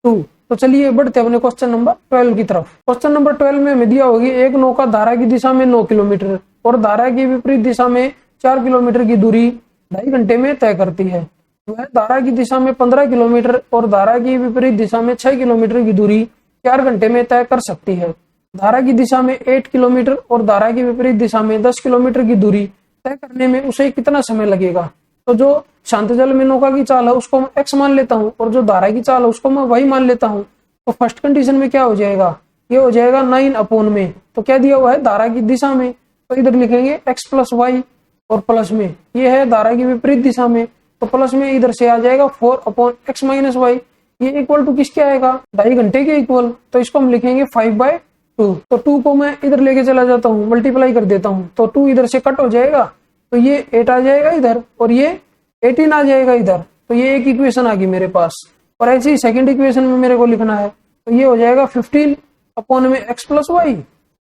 2। तो चलिए बढ़ते अपने क्वेश्चन नंबर 12 की तरफ। क्वेश्चन नंबर 12 में हमें दिया होगी एक नौका धारा की दिशा में 9 किलोमीटर और धारा की विपरीत दिशा में 4 किलोमीटर की दूरी 2.5 घंटे में तय करती है। वह धारा की दिशा में 15 किलोमीटर और धारा की विपरीत दिशा में 6 किलोमीटर की दूरी 4 घंटे में तय कर सकती है। धारा की दिशा में 8 किलोमीटर और धारा की विपरीत दिशा में 10 किलोमीटर की दूरी तय करने में उसे कितना समय लगेगा। तो जो शांत जल में नौका की चाल है उसको मैं x मान लेता हूँ और जो धारा की चाल है उसको मैं y मान लेता हूँ। तो फर्स्ट कंडीशन में क्या हो जाएगा, ये हो जाएगा 9 अपॉन में, तो क्या दिया हुआ है धारा की दिशा में, तो इधर लिखेंगे x + y और प्लस में ये है धारा की विपरीत दिशा में, तो प्लस में इधर से आ जाएगा 4/x - y, ये इक्वल टू किसके आएगा 2.5 घंटे के इक्वल, तो इसको हम लिखेंगे 5/2। तो 2 को मैं इधर लेके चला जाता हूँ, मल्टीप्लाई कर देता हूँ तो 2 इधर से कट हो जाएगा तो ये 8 आ जाएगा इधर और ये 18 आ जाएगा इधर, तो ये एक इक्वेशन आ गई मेरे पास। और ऐसे ही सेकंड इक्वेशन में मेरे को लिखना है तो ये हो जाएगा 15 अपॉन में x + y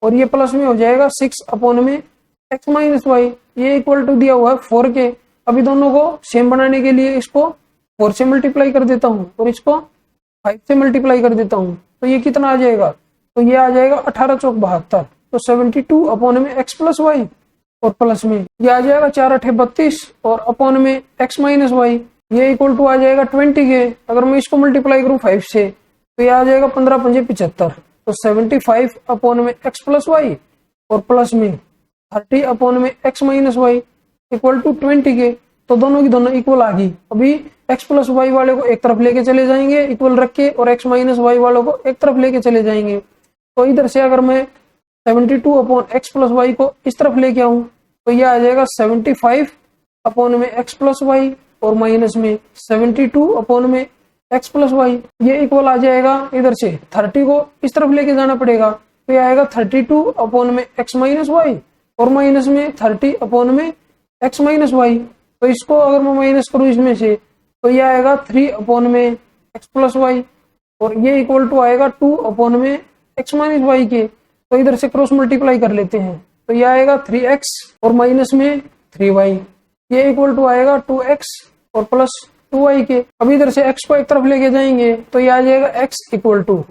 और ये प्लस में हो जाएगा 6 अपॉन में x - y, ये इक्वल टू दिया हुआ है 4 के। अभी दोनों को सेम बनाने के लिए इसको 4 से मल्टीप्लाई कर देता हूँ और इसको 5 से मल्टीप्लाई कर देता हूँ, तो ये कितना आ जाएगा, तो ये आ जाएगा 18 × 72, तो 72 अपॉन में x + y और प्लस में ये आ जाएगा 4 × 8 = 32 और अपॉन में x - y, ये इक्वल टू आ जाएगा 20 के। अगर मैं इसको मल्टीप्लाई करूँ 5 से तो ये आ जाएगा 15 × 5 = 75, तो 75 अपॉन में x + y और प्लस में 30 अपॉन में x - y इक्वल टू 20 के। तो दोनों की दोनों इक्वल आ गई। अभी x + y वाले को एक तरफ लेके चले जाएंगे इक्वल रख के और x - y वालों को एक तरफ लेके चले जाएंगे। तो इधर से अगर मैं 72 अपॉन x + y को इस तरफ लेके आऊं तो ये आ जाएगा 75 अपॉन में x + y और माइनस में 72 अपॉन में x + y, ये इक्वल आ जाएगा। इधर से 30 को इस तरफ लेके जाना पड़ेगा तो ये आएगा 32 अपॉन में x - y और माइनस में 30 अपॉन में x - y। तो इसको अगर मैं माइनस करूं इसमें से तो ये आएगा 3 अपॉन में x + y और ये इक्वल टू आएगा 2 अपॉन में x - y के। तो इधर से क्रॉस मल्टीप्लाई कर लेते हैं तो ये आएगा 3x और माइनस में 3y, ये इक्वल टू आएगा 2x और प्लस 2y के। अब इधर से x को एक तरफ लेके जाएंगे तो ये आ जाएगा x इक्वल टू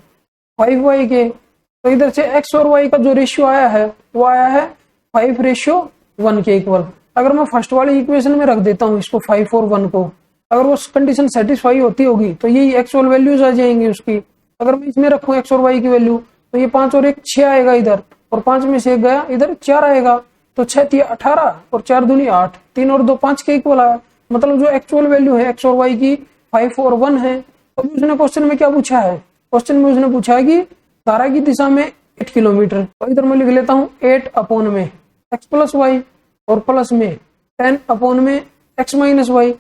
5y के। तो इधर से x और y का जो रेशियो आया है वो आया है 5:1 के इक्वल। अगर मैं फर्स्ट वाली इक्वेशन में रख देता हूँ इसको 5 और 1 को, अगर वो कंडीशन सेटिस्फाई होती होगी तो यही एक्चुअल वैल्यूज आ जाएंगी उसकी। अगर मैं इसमें रखूं x और y की वैल्यू तो ये 5 और 1 6 आएगा इधर, और 5 में से 1 गया इधर 4 आएगा, तो 6 × 18 और 4 दूनी 8, 3 और 2 5 के इक्वल आया। मतलब जो एक्चुअल वैल्यू है x और y की 5 और 1 है। तो उसने क्वेश्चन में क्या पूछा है, क्वेश्चन में उसने पूछा है कि धारा की दिशा में 8 किलोमीटर, तो इधर मैं लिख लेता हूँ 8 अपॉन में x + y और प्लस में 10 अपॉन में x - y।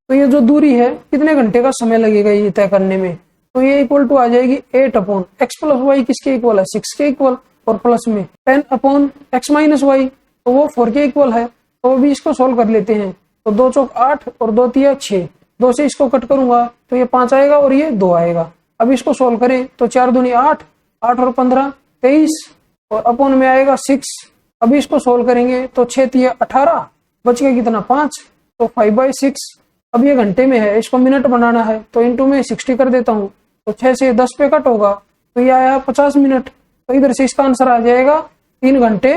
तो ये जो दूरी है कितने घंटे का समय लगेगा ये तय करने में, तो ये इक्वल टू आ जाएगी 8 अपॉन x + y किसके इक्वल है 6 के इक्वल, और प्लस में 10 अपॉन x - y तो वो 4 के इक्वल है। तो अभी इसको सोल्व कर लेते हैं, तो 2 चौक 8 और 2 तिया 6, 2 से इसको कट करूंगा तो ये 5 आएगा और ये 2 आएगा। अब इसको सोल्व करें तो 4 दूनी 8, 8 और 15 23 और अपॉन में आएगा 6। अभी इसको सोल्व करेंगे तो 6 तिया 18, बच गया कितना 5, तो 5/6। अब ये घंटे में है, इसको मिनट बनाना है तो इनटू में 60 कर देता हूँ, तो 6 से 10 पे कट होगा तो ये आया 50 मिनट। तो इधर से इसका आंसर आ जाएगा 3 घंटे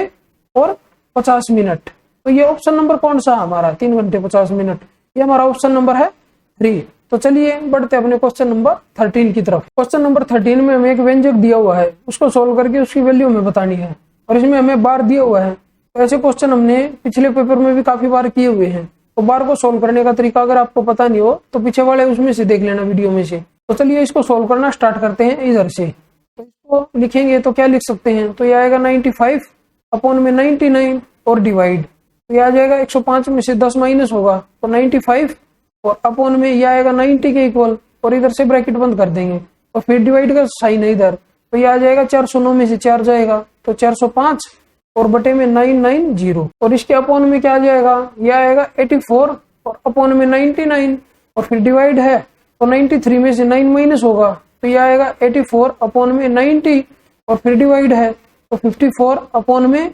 और 50 मिनट। तो ये ऑप्शन नंबर कौन सा हमारा 3 घंटे 50 मिनट, ये हमारा ऑप्शन नंबर है 3। तो चलिए बढ़ते अपने क्वेश्चन नंबर 13 की तरफ। क्वेश्चन नंबर 13 में हमें एक व्यंजक दिया हुआ है, उसको सोल्व करके उसकी वैल्यू हमें बतानी है और इसमें हमें बार दिया हुआ है। तो ऐसे क्वेश्चन हमने पिछले पेपर में भी काफी बार किए हुए हैं। तो बार को सोल्व करने का तरीका अगर आपको पता नहीं हो तो पीछे वाले उसमें से देख लेना वीडियो में से। तो चलिए इसको सोल्व करना स्टार्ट करते हैं इधर से। तो इसको लिखेंगे तो क्या लिख सकते हैं, तो यह आएगा 95 अपॉन में 99 और डिवाइड, तो यह आ जाएगा 105 में से 10 माइनस होगा तो 95 और अपॉन में यह आएगा 90 के इक्वल और इधर से ब्रैकेट बंद कर देंगे और फिर डिवाइड का साइन है इधर, तो यह आ जाएगा 409 में से 4 जाएगा तो 405 और बटे में 990 और इसके अपॉन में क्या आ जाएगा, यह आएगा 84 और अपॉन में 99 और फिर डिवाइड है तो 93 में से 9 माइनस होगा तो यह आएगा 84 अपॉन में 90 और फिर डिवाइड है तो 54 अपॉन में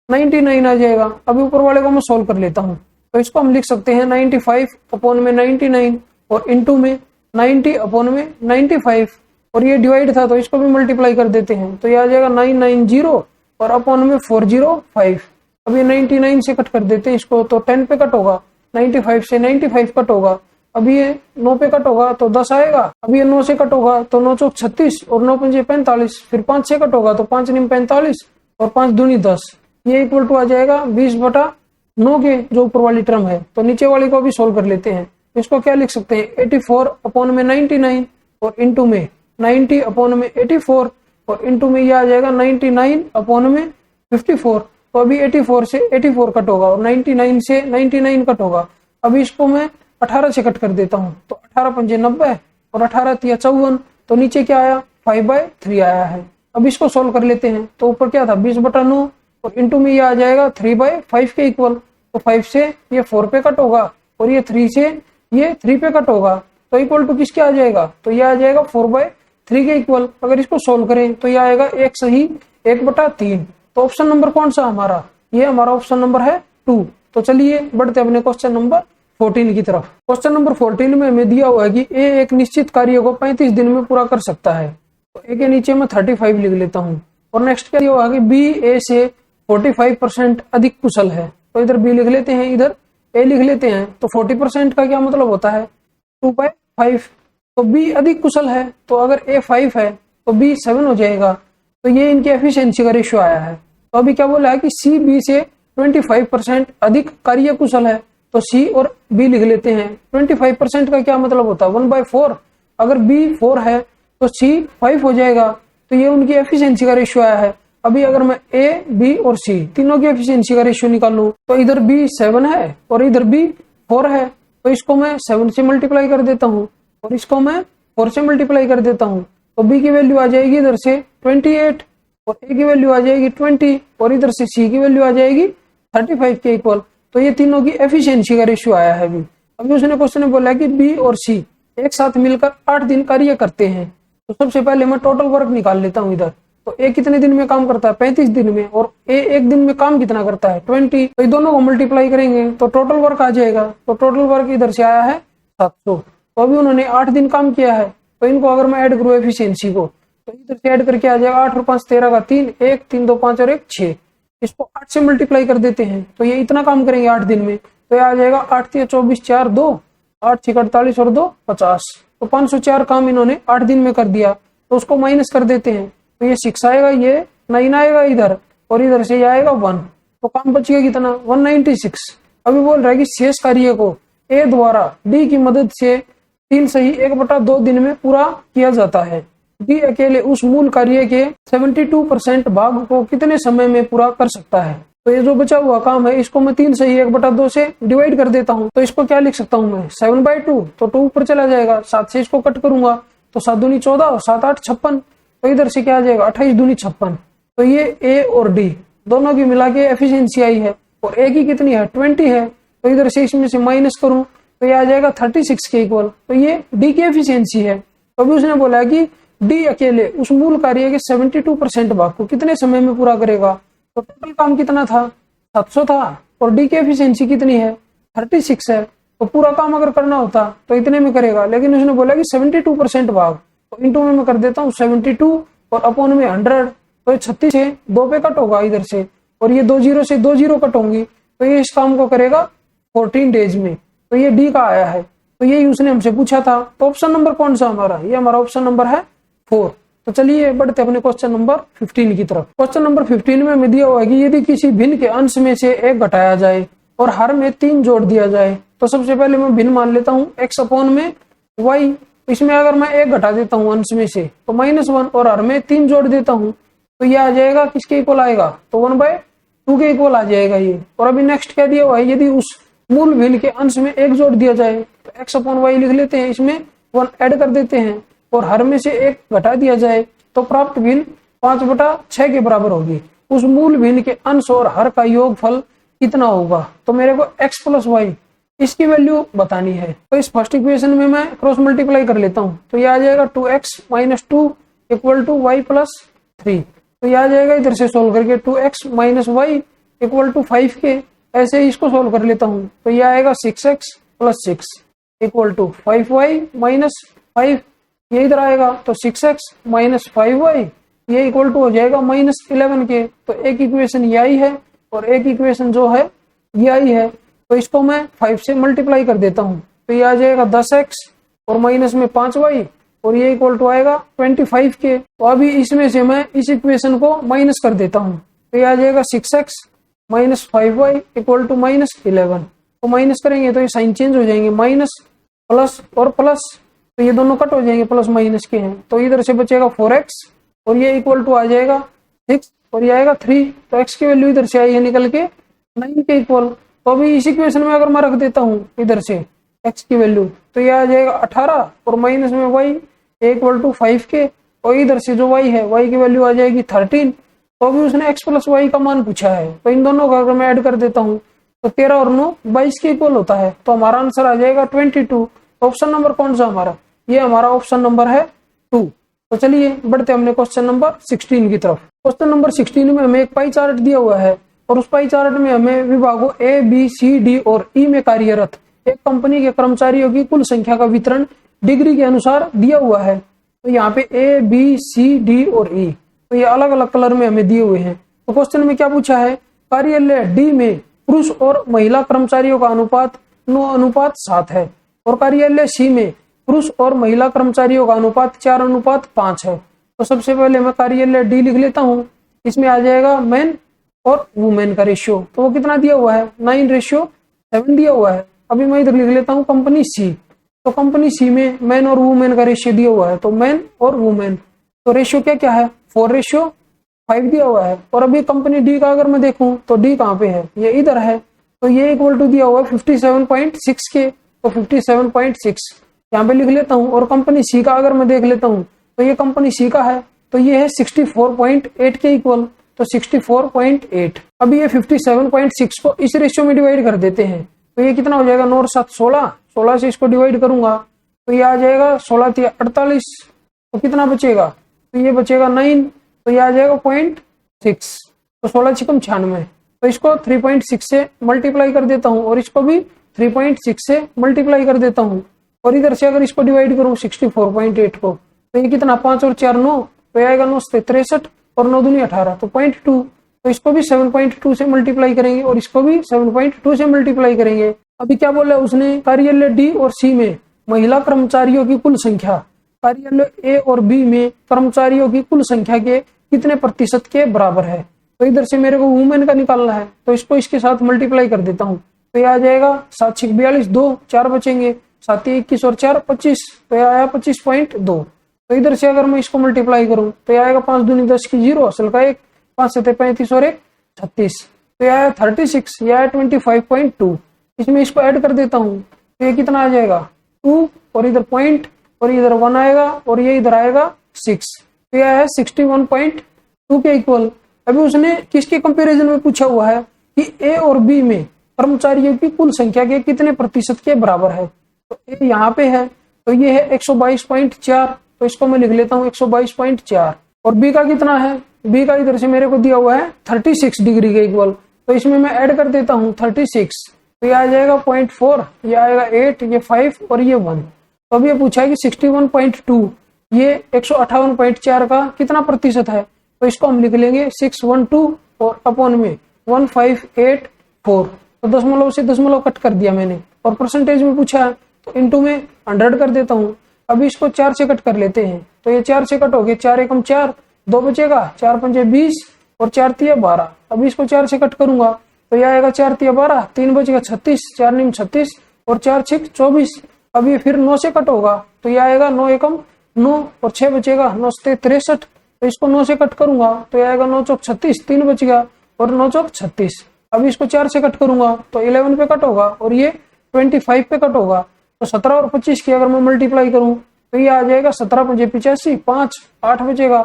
99 आ जाएगा। अभी ऊपर वाले को मैं सोल्व कर लेता हूँ। तो इसको हम लिख सकते हैं 95 अपॉन में 99 और इनटू में 90 अपॉन में 95 और ये डिवाइड था तो इसको भी मल्टीप्लाई कर देते हैं तो ये आ जाएगा 990 और अपॉन में 405। अब ये 99 से कट कर देते हैं इसको तो 10 पे कट होगा, 95 से 95 कट होगा, अब ये 9 पे कट होगा तो 10 आएगा, अब ये 9 से कट होगा तो 9 चौक 36 और 9 पंजे 45, फिर 5 से कट होगा तो 5 नीम 45 और 5 दूनी 10, ये इक्वल टू आ जाएगा 20/9 के जो ऊपर वाली टर्म है। तो नीचे वाली को भी सोल्व कर लेते हैं। इसको क्या लिख सकते हैं 84 अपॉन में 99 और इंटू में 90 अपॉन में 84 और इंटू में यह आ जाएगा 99 अपॉन में 54। तो अभी 84 से 84 कट होगा और 99 से 99 कट होगा। अभी इसको मैं 18 से कट कर देता हूँ तो 18 पंजे 90 और 18 तिया 54, तो नीचे क्या आया 5/3 आया है। अब इसको सोल्व कर लेते हैं। तो ऊपर क्या था 20/9 और इंटू में ये आ जाएगा 3/5 के इक्वल, तो 5 से ये 4 पे कट होगा और ये 3 से ये 3 पे कट होगा तो इक्वल टू किसके आ जाएगा, तो ये आ जाएगा 4/3 के इक्वल। अगर इसको सोल्व करें तो ये आएगा 1 सही 1/3। तो ऑप्शन नंबर कौन सा हमारा, ये हमारा ऑप्शन नंबर है 2। तो चलिए बढ़ते अपने क्वेश्चन नंबर 14 की तरफ। क्वेश्चन नंबर 14 में हमें दिया हुआ है कि ए एक निश्चित कार्य को 35 दिन में पूरा कर सकता है। तो ए के नीचे मैं 35 लिख लेता हूँ और नेक्स्ट क्या दिया हुआ है कि बी ए से 45% अधिक कुशल है। तो इधर बी लिख लेते हैं, इधर ए लिख लेते हैं। तो 40% का क्या मतलब होता है 2/5। तो बी अधिक कुशल है तो अगर ए 5 है तो बी 7 हो जाएगा। तो ये इनकी एफिशिएंसी का रेशियो आया है। तो अभी क्या बोला है कि सी बी से 25% अधिक कार्य कुशल है। तो सी और बी लिख लेते हैं। 25% का क्या मतलब होता है 1/4। अगर बी 4 है तो सी 5 हो जाएगा। तो ये उनकी एफिशिएंसी का रेशियो आया है। अभी अगर मैं ए बी और सी तीनों की एफिशिएंसी का रेशियो निकालूं तो इधर बी 7 है और इधर बी 4 है। तो इसको मैं 7 से मल्टीप्लाई कर देता हूँ और इसको मैं 4 से मल्टीप्लाई कर देता हूँ। तो बी की वैल्यू आ जाएगी इधर से 28 और ए की वैल्यू आ जाएगी 20 और इधर से सी की वैल्यू आ जाएगी 35 के इक्वल। तो ये तीनों की एफिशिएंसी का रेशियो आया है। अभी उसने क्वेश्चन में बोला कि बी और सी एक साथ मिलकर 8 दिन कार्य करते हैं। तो सबसे पहले मैं टोटल वर्क निकाल लेता हूँ इधर। तो ए कितने दिन में काम करता है 35 दिन में और ए एक दिन में काम कितना करता है 20। तो ये दोनों को मल्टीप्लाई करेंगे तो टोटल वर्क आ जाएगा। तो टोटल वर्क इधर से आया है 700। तो अभी उन्होंने 8 दिन काम किया है। तो इनको अगर मैं ऐड करूँ एफिशिएंसी को तो इधर से ऐड करके आ जाएगा 8 और 5 13 का 3 1 3 2 5 और 1 6। इसको 8 से मल्टीप्लाई कर देते हैं तो ये इतना काम करेंगे 8 दिन में। तो ये आ जाएगा 8 3 24 4 2 8 6 48 और 2 50। तो 504 काम इन्होंने 8 दिन में कर दिया। तो उसको माइनस कर देते हैं तो ये 6 आएगा, ये 9 आएगा इधर और इधर से ये आएगा 1। तो काम बच गया कितना 196। अभी बोल रहा है कि शेष कार्य को ए द्वारा डी की मदद से 3 सही 1/2 दिन में पूरा किया जाता है। डी अकेले उस मूल कार्य के 72% भाग को कितने समय में पूरा कर सकता है। तो ये जो बचा हुआ काम है इसको मैं 3 सही 1/2 से डिवाइड कर देता हूँ। तो इसको क्या लिख सकता हूँ मैं 7/2। तो 2 ऊपर चला जाएगा, 7 से इसको कट करूंगा तो 7 दूनी 14 और 7 8 56। तो इधर से क्या आ जाएगा 28 दूनी 56। तो ये ए और डी दोनों की मिला के एफिशिएंसी आई है और ए की कितनी है 20 है। तो इधर से इसमें से माइनस करूं तो ये आ जाएगा 36 के इक्वल। तो ये डी की एफिशिएंसी है। तो अभी उसने बोला है कि डी अकेले उस मूल कार्य के 72% भाग को कितने समय में पूरा करेगा। तो टोटल काम कितना था 700 था और डी की एफिशिएंसी कितनी है 36 है। तो पूरा काम अगर करना होता तो इतने में करेगा, लेकिन उसने बोला कि 72% भाग। तो इंटू में मैं कर देता हूँ 72 और अपॉन में 100। तो 36 से 2 पे कट होगा इधर से और ये 2 0 से 2 0 कट होंगी। तो ये इस काम को करेगा 14 डेज में। तो ये डी का आया है। तो यही उसने हमसे पूछा था। तो ऑप्शन नंबर कौन सा हमारा, ये हमारा ऑप्शन नंबर है 4। तो चलिए बढ़ते अपने क्वेश्चन नंबर 15 की तरफ। क्वेश्चन नंबर 15 में हमें दिया हुआ है कि यदि किसी भिन्न के अंश में से एक घटाया जाए और हर में 3 जोड़ दिया जाए, तो सबसे पहले मैं भिन्न मान लेता हूँ x अपॉन में y। इसमें अगर मैं एक घटा देता हूँ अंश में से तो -1 और हर में 3 जोड़ देता हूँ तो ये आ जाएगा किसके इक्वल आएगा, तो 1/2 के इक्वल आ जाएगा ये। और अभी नेक्स्ट क्या दिया हुआ है, यदि उस मूल भिन्न के अंश में एक जोड़ दिया जाए तो x अपॉन y लिख लेते हैं, इसमें 1 ऐड कर देते हैं और हर में से एक घटा दिया जाए तो प्राप्त भिन्न 5/6 के बराबर होगी। उस मूल भिन्न के अंश और हर का योगफल कितना होगा, तो मेरे को x प्लस वाई इसकी वैल्यू बतानी है। तो इस फर्स्ट इक्वेशन में मैं क्रॉस मल्टीप्लाई कर लेता हूँ, तो ये आ जाएगा 2x - 2 equal to y plus 3। तो ये आ जाएगा इधर से सोल्व करके 2x - y इक्वल टू 5 के। ऐसे ही इसको सोल्व कर लेता हूँ, तो ये आएगा 6x plus 6 equal to 5y minus 5। ये इधर आएगा तो 6x माइनस 5y ये इक्वल टू हो जाएगा -11 के। तो एक इक्वेशन ये आई है और एक इक्वेशन जो है ये आई है। तो इसको मैं 5 से मल्टीप्लाई कर देता हूँ, तो ये आ जाएगा 10x और माइनस में 5y और ये इक्वल टू आएगा 25 के। तो अभी इसमें से मैं इस इक्वेशन को माइनस कर देता हूँ, तो ये आ जाएगा 6x minus 5y equal to -11। तो माइनस करेंगे तो ये साइन चेंज हो जाएंगे, माइनस प्लस और प्लस, तो ये दोनों कट हो जाएंगे, प्लस माइनस के हैं। तो इधर से बचेगा 4x और ये इक्वल टू आ जाएगा 6 और ये आएगा 3। तो x की वैल्यू इधर से आई है निकल के 9 के इक्वल। तो अभी इस इक्वेशन में अगर मैं रख देता हूँ इधर से x की वैल्यू, तो ये आ जाएगा 18 और माइनस में y इक्वल टू 5 के। और इधर से जो y है y की वैल्यू आ जाएगी 13। तो अभी उसने x प्लस y का मान पूछा है, तो इन दोनों का अगर मैं ऐड कर देता हूँ तो 13 और 9 22 के इक्वल होता है। तो हमारा आंसर आ जाएगा 22। ऑप्शन नंबर कौन सा हमारा, ये हमारा ऑप्शन नंबर है 2। तो चलिए बढ़ते हमने क्वेश्चन नंबर 16 की तरफ। क्वेश्चन नंबर 16 में हमें एक पाई चार्ट दिया हुआ है और उस पाई चार्ट में हमें विभागों A, B, C, D और E में कार्यरत एक कंपनी के कर्मचारियों की कुल संख्या का वितरण डिग्री के अनुसार दिया हुआ है। तो यहाँ पे A, B, C, D और E, तो ये अलग अलग कलर में हमें दिए हुए हैं। तो क्वेश्चन में क्या पूछा है, कार्यालय D में पुरुष और महिला कर्मचारियों का अनुपात 9:7 है और कार्यालय C में पुरुष और महिला कर्मचारियों का अनुपात 4:5 है। तो सबसे पहले मैं कार्यालय D लिख लेता हूँ, इसमें आ जाएगा मैन और वुमेन का रेशियो, तो वो कितना दिया हुआ है 9:7 दिया हुआ है। अभी मैं इधर लिख लेता हूँ कंपनी C, तो कंपनी C में मैन और वुमेन का रेशियो दिया हुआ है, तो मैन और वुमेन, तो रेशियो क्या क्या है 4:5 दिया हुआ है। और अभी कंपनी D का अगर मैं देखूं तो D कहाँ पे है, ये इधर है, तो ये इक्वल टू दिया हुआ है 57.6 के, तो 57.6 यहाँ पे लिख लेता हूँ। और कंपनी C का अगर मैं देख लेता हूँ तो ये कंपनी C का है, तो ये है 64.8 के इक्वल, तो 64.8। अभी ये 57.6 को इस रेशियो में डिवाइड कर देते हैं, तो ये कितना हो जाएगा 9 और 7 16, 16 से इसको डिवाइड करूंगा तो ये आ जाएगा 16 × 48, तो कितना बचेगा, तो ये बचेगा 9, तो ये आ जाएगा 0.6, तो 16 × 6 = 96। तो इसको 3.6 से मल्टीप्लाई कर देता हूँ और इसको भी 3.6 से मल्टीप्लाई कर देता हूँ। और इधर से अगर इसको डिवाइड करूँ 64.8 को, तो ये कितना 5 और 4 9, तो आएगा 9 से 63 और 9 दूनी 18, तो 0.2। तो इसको भी 7.2 से मल्टीप्लाई करेंगे और इसको भी 7.2 से मल्टीप्लाई करेंगे। अभी क्या बोला है उसने, कार्यालय D और C में महिला कर्मचारियों की कुल संख्या कार्यालय A और B में कर्मचारियों की कुल संख्या के कितने प्रतिशत के बराबर है। तो इधर से मेरे को वुमेन का निकालना है, तो इसको इसके साथ मल्टीप्लाई कर देता हूँ, तो ये आ जाएगा 7 × 42 2 4 बचेंगे, 7 × 21 और 4 25, तो यह आया 25.2। तो इधर से अगर मैं इसको मल्टीप्लाई करूं तो यह आएगा 5 दूनी 10 की 0 असल का 1, 5 7 35 और 1 36, तो यह आया 36, यह आया 25.2। इसमें इसको ऐड कर देता हूं तो ये कितना आ जाएगा 2 और इधर पॉइंट और इधर 1 आएगा और ये इधर आएगा 6, तो यह है 61.2 के इक्वल। अभी उसने किसके कंपैरिजन में पूछा हुआ है कि A और B में कर्मचारियों की कुल संख्या के कितने प्रतिशत के बराबर है। तो A यहाँ पे है, तो ये है 122.4, तो इसको मैं लिख लेता हूँ 122.4। और B का कितना है, B का इधर से मेरे को दिया हुआ है 36 डिग्री के इक्वल, तो इसमें मैं ऐड कर देता हूँ 36, तो ये आ जाएगा 0.4, ये आएगा 8, ये 5 और ये 1। तो अब ये पूछा है कि 61.2 ये 158.4 का कितना प्रतिशत है, तो इसको हम लिख लेंगे 612 और अपॉन में 1584, तो दशमलव से दशमलव कट कर दिया मैंने। और परसेंटेज में पूछा है तो इनटू में 100 कर देता हूँ। अभी इसको 4 से कट कर लेते हैं, तो ये 4 से कट हो गए, 4 एकम 4, 2 बचेगा, 4 पंजे 20 और 4 तिया 12। अभी इसको 4 से कट करूंगा तो यह आएगा 4 तिया 12, 3 बचेगा 36, 4 नीम 36 और 4 छिक 24। अब ये फिर 9 से कट होगा तो यह आएगा 9 एकम 9 और 6 बचेगा, 9 से 63। तो इसको 9 से कट करूंगा तो यह आएगा 9 चौक 36, 3 बच गया और 9 चौक 36। अभी इसको 4 से कट करूंगा तो 11 पे कट होगा और ये 25 पे कट होगा। तो 17 और 25 की अगर मैं मल्टीप्लाई करूं तो ये आ जाएगा 17 पंजे 85, 5 8 बचेगा,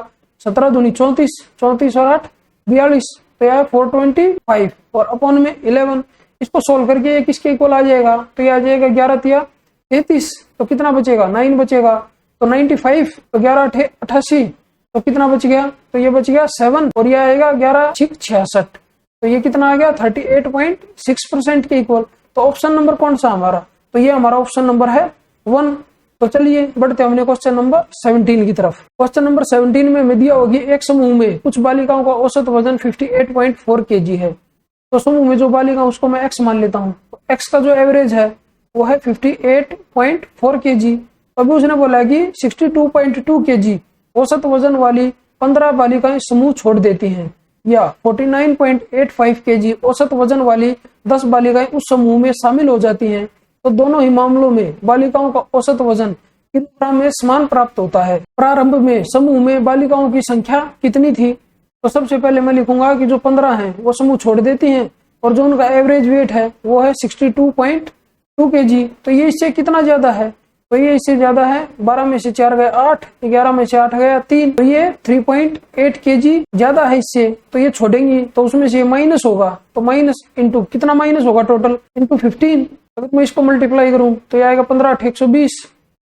17 दूनी 34, 34 और 8 42, तो यह 425 और अपॉन में 11। इसको सोल्व करके ये किसके इक्वल आ जाएगा, तो ये आ जाएगा 11 तिया 33। तो कितना बचेगा, 9 बचेगा। तो 95 तो 11 88, तो कितना बच गया, तो ये बच गया 7 और ये आएगा 11 छिक 66। तो ये कितना आ गया 38.6% के इक्वल। तो ऑप्शन नंबर कौन सा हमारा, तो ये हमारा ऑप्शन नंबर है 1। तो चलिए बढ़ते हमने क्वेश्चन नंबर 17 की तरफ। क्वेश्चन नंबर 17 में दिया होगी एक समूह में कुछ बालिकाओं का औसत वजन 58.4 kg है। तो समूह में जो बालिका उसको मैं x मान लेता हूँ। तो x का जो एवरेज है वो है 58.4 kg। अभी उसने बोला कि 62.2 kg औसत वजन वाली 15 बालिकाएं समूह छोड़ देती हैं, या 49.85 kg औसत वजन वाली 10 बालिकाएं उस समूह में शामिल हो जाती हैं। तो दोनों ही मामलों में बालिकाओं का औसत वजन किलोग्राम में समान प्राप्त होता है। प्रारंभ में समूह में बालिकाओं की संख्या कितनी थी, तो सबसे पहले मैं लिखूंगा कि जो 15 हैं वो समूह छोड़ देती हैं और जो उनका एवरेज वेट है वो है 62.2 kg। तो ये इससे कितना ज्यादा है, तो ये इससे ज्यादा है। 12 में से 4 गए 8, 11 में से 8 गया 3, तो ये 3.8 kg ज्यादा है इससे। तो ये छोड़ेंगी तो उसमें से माइनस होगा, तो माइनस इंटू कितना माइनस होगा टोटल, इंटू 15। अगर मैं इसको मल्टीप्लाई करूं तो ये आएगा 15 8 120,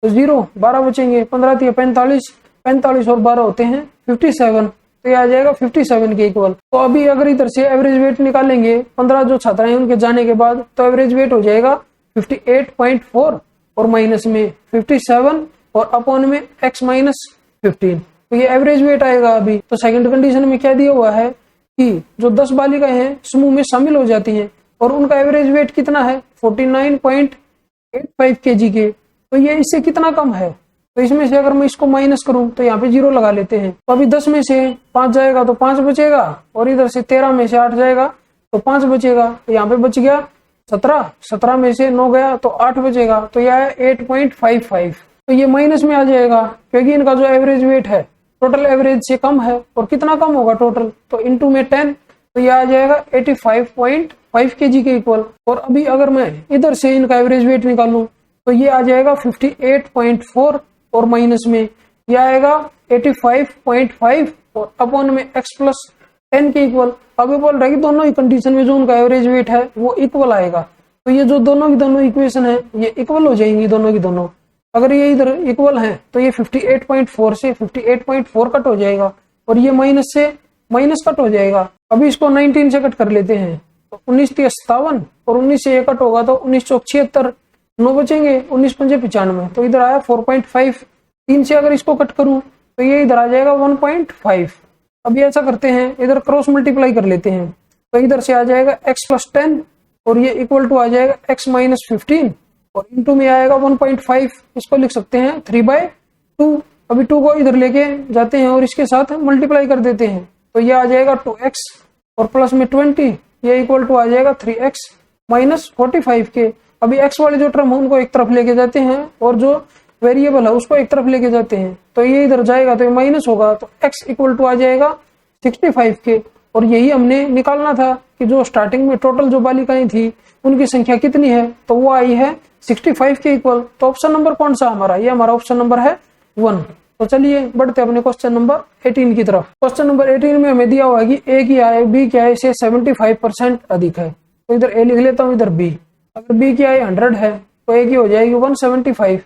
तो 0 12 बचेंगे, 15 3 45, 45 और 12 होते हैं 57। तो ये आ जाएगा 57 के इक्वल। तो अभी अगर इधर से एवरेज वेट निकालेंगे 15 जो छात्र हैं उनके जाने के बाद, तो एवरेज वेट हो जाएगा 58.4 और माइनस में 57 और अपॉन में x माइनस 15। तो ये एवरेज वेट आएगा। अभी तो सेकंड कंडीशन में क्या दिया हुआ है कि जो 10 बालिकाएं हैं समूह में शामिल हो जाती हैं और उनका एवरेज वेट कितना है 49.85 kg के। तो ये इससे कितना कम है, तो इसमें से अगर मैं इसको माइनस करूं तो यहाँ पे 0 लगा लेते हैं। तो अभी 10 में से 5 जाएगा तो 5 बचेगा और इधर से 13 में से 8 जाएगा तो 5 बचेगा, तो यहाँ पे बच गया 17, 17 में से 9 गया तो 8 बचेगा, तो यह है 8.55। तो ये माइनस में आ जाएगा क्योंकि इनका जो एवरेज वेट है टोटल एवरेज से कम है। और कितना कम होगा टोटल, तो इंटू में 10, तो यह आ जाएगा 85.5 kg के इक्वल। और अभी अगर मैं इधर से इनका एवरेज वेट निकालूं तो ये आ जाएगा 58.4 और माइनस में यह आएगा 85.5 और अपॉन में x प्लस 10 के इक्वल। अभी बोल रहा है कि दोनों ही कंडीशन में जो उनका एवरेज वेट है वो इक्वल आएगा। तो ये जो दोनों की दोनों इक्वेशन है ये इक्वल हो जाएंगी दोनों की दोनों। अगर ये इधर इक्वल है तो ये 58.4 से 58.4 कट हो जाएगा और ये माइनस से माइनस कट हो जाएगा। अभी इसको 19 से कट कर लेते हैं, तो 19 3 57 और 19 से ये कट होगा तो 19 चौक 76, 9 बचेंगे, 19 पंजे 95। तो इधर आया 4.5। 3 से अगर इसको कट करूं तो ये इधर आ जाएगा 1.5। अभी ऐसा करते हैं, इधर क्रॉस मल्टीप्लाई कर लेते हैं, तो इधर से आ जाएगा x प्लस 10 और ये इक्वल टू आ जाएगा x माइनस 15 और इंटू में आएगा 1.5। इसको लिख सकते हैं 3/2। अभी 2 को इधर लेके जाते हैं और इसके साथ मल्टीप्लाई कर देते हैं, तो ये आ जाएगा 2x और प्लस में 20, ये इक्वल टू आ जाएगा 3x माइनस 45 के। अभी x वाले जो टर्म है उनको एक तरफ लेके जाते हैं और जो वेरिएबल है उसको एक तरफ लेके जाते हैं, तो ये इधर जाएगा तो ये माइनस होगा, तो x इक्वल टू आ जाएगा 65 के। और यही हमने निकालना था कि जो स्टार्टिंग में टोटल जो बालिकाएं थी उनकी संख्या कितनी है, तो वो आई है 65 के इक्वल। तो ऑप्शन नंबर कौन सा हमारा, ये हमारा ऑप्शन नंबर है 1। तो चलिए बढ़ते अपने क्वेश्चन नंबर 18 की तरफ। क्वेश्चन नंबर 18 में हमें दिया हुआ है कि ए की आय बी की आय से 75% अधिक है। तो इधर ए लिख लेता हूँ, इधर बी। अगर बी की आय 100 है तो ए की हो जाएगी 175।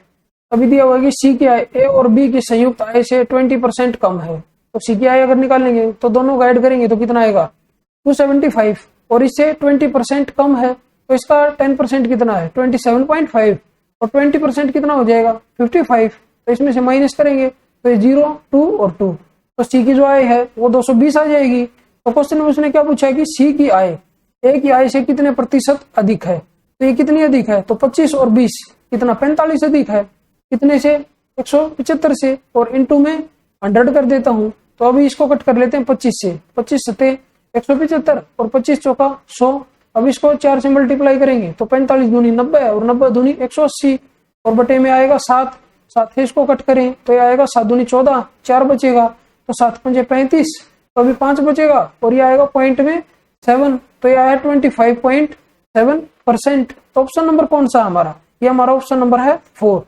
अभी दिया हुआ है कि सी की आय ए और बी की संयुक्त आय से 20% कम है। तो सी की आय अगर निकालेंगे तो दोनों को ऐड करेंगे तो कितना आएगा 275 और इससे 20% कम है, तो इसका 10% कितना है 27.5 और 20% कितना हो जाएगा 55। तो इसमें से माइनस करेंगे तो ये 0 2 और 2, तो सी की जो आय है वो 220 आ जाएगी। तो क्वेश्चन में उसने क्या पूछा है कि सी की आय ए की आय से कितने प्रतिशत अधिक है, तो ये कितनी अधिक है, तो 25 और 20, कितना 45 अधिक है, कितने से 175 से, और इनटू में 100 कर देता हूं। तो अभी इसको कट कर लेते हैं 25 से, 25 सते 175 और 25 चौका 100। अब इसको 4 से मल्टीप्लाई करेंगे तो 45 दूनी 90 और 90 दूनी 180 और बटे में आएगा 7, 7 से इसको कट करें तो ये आएगा 7 दूनी 14, 4 बचेगा तो 7 पंजे 35, तो अभी 5 बचेगा और ये आएगा पॉइंट में 7, तो ये आया 25.7%। तो ऑप्शन नंबर कौन सा हमारा, ये हमारा ऑप्शन नंबर है 4।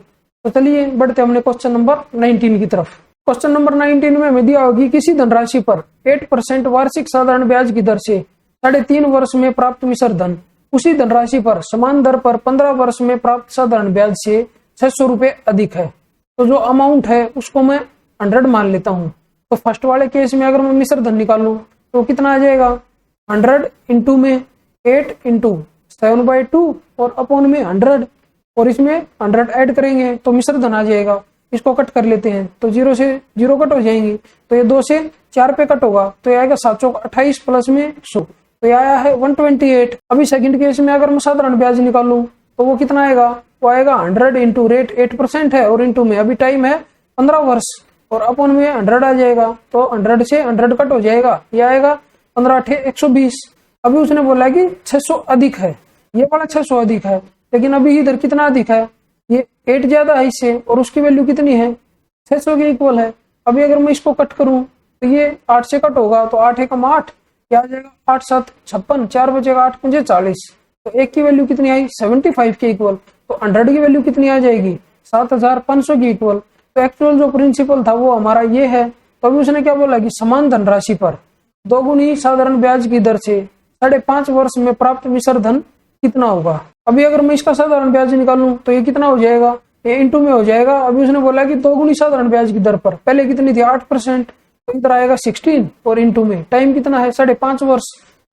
तो चलिए बढ़ते हमने क्वेश्चन नंबर 19 की तरफ। क्वेश्चन नंबर 19 में हमें दिया होगी किसी धनराशि पर 8% वार्षिक साधारण ब्याज की दर से 3.5 वर्ष में प्राप्त मिश्र धन उसी धनराशि पर समान दर पर 15 वर्ष में प्राप्त साधारण ब्याज से 600 रुपए अधिक है। तो जो अमाउंट है उसको मैं 100 मान लेता हूं। तो फर्स्ट वाले केस में अगर मैं मिश्र धन निकालूं तो कितना आ जाएगा, 100 इंटू में 8 इंटू 7/2 और अपॉन में 100 और इसमें 100 ऐड करेंगे तो मिश्र धन आ जाएगा। इसको कट कर लेते हैं तो 0 से 0 कट हो जाएंगी, तो ये 2 से 4 पे कट होगा तो ये आएगा 7 चौक 28 प्लस में 100, तो ये आया है 128। अभी सेकंड केस में अगर मैं साधारण ब्याज निकालूं तो वो कितना आएगा, वो आएगा 100 इंटू रेट 8% है और इंटू में अभी टाइम है 15 वर्ष और अपॉन में 100 आ जाएगा, तो 100 से 100 कट हो जाएगा, ये आएगा 15 8 120। अभी उसने बोला कि 600 अधिक है, ये वाला 600 अधिक है, लेकिन अभी इधर कितना अधिक है, ये 8 ज्यादा है इससे और उसकी वैल्यू कितनी है 600 के इक्वल है। अभी अगर मैं इसको कट करूं तो ये 8 से कट होगा तो 8 एकम 8, क्या आ जाएगा 8 7 56, 4 बचेगा 8 पंजे 40, तो एक की वैल्यू कितनी आई 75 के इक्वल। तो 100 की वैल्यू कितनी आ जाएगी 7500 की इक्वल। तो एक्चुअल जो प्रिंसिपल था वो हमारा ये है। तो अभी उसने क्या बोला कि समान धनराशि पर 2 गुनी साधारण ब्याज की दर से 5.5 वर्ष में प्राप्त मिश्र धन कितना होगा। अभी अगर मैं इसका साधारण ब्याज निकालूं तो ये कितना हो जाएगा, ये इंटू में हो जाएगा। अभी उसने बोला कि 2 गुनी साधारण ब्याज की दर पर पहले कितनी थी 8%, तो इधर आएगा 16 और इंटू में टाइम कितना है 5.5 वर्ष,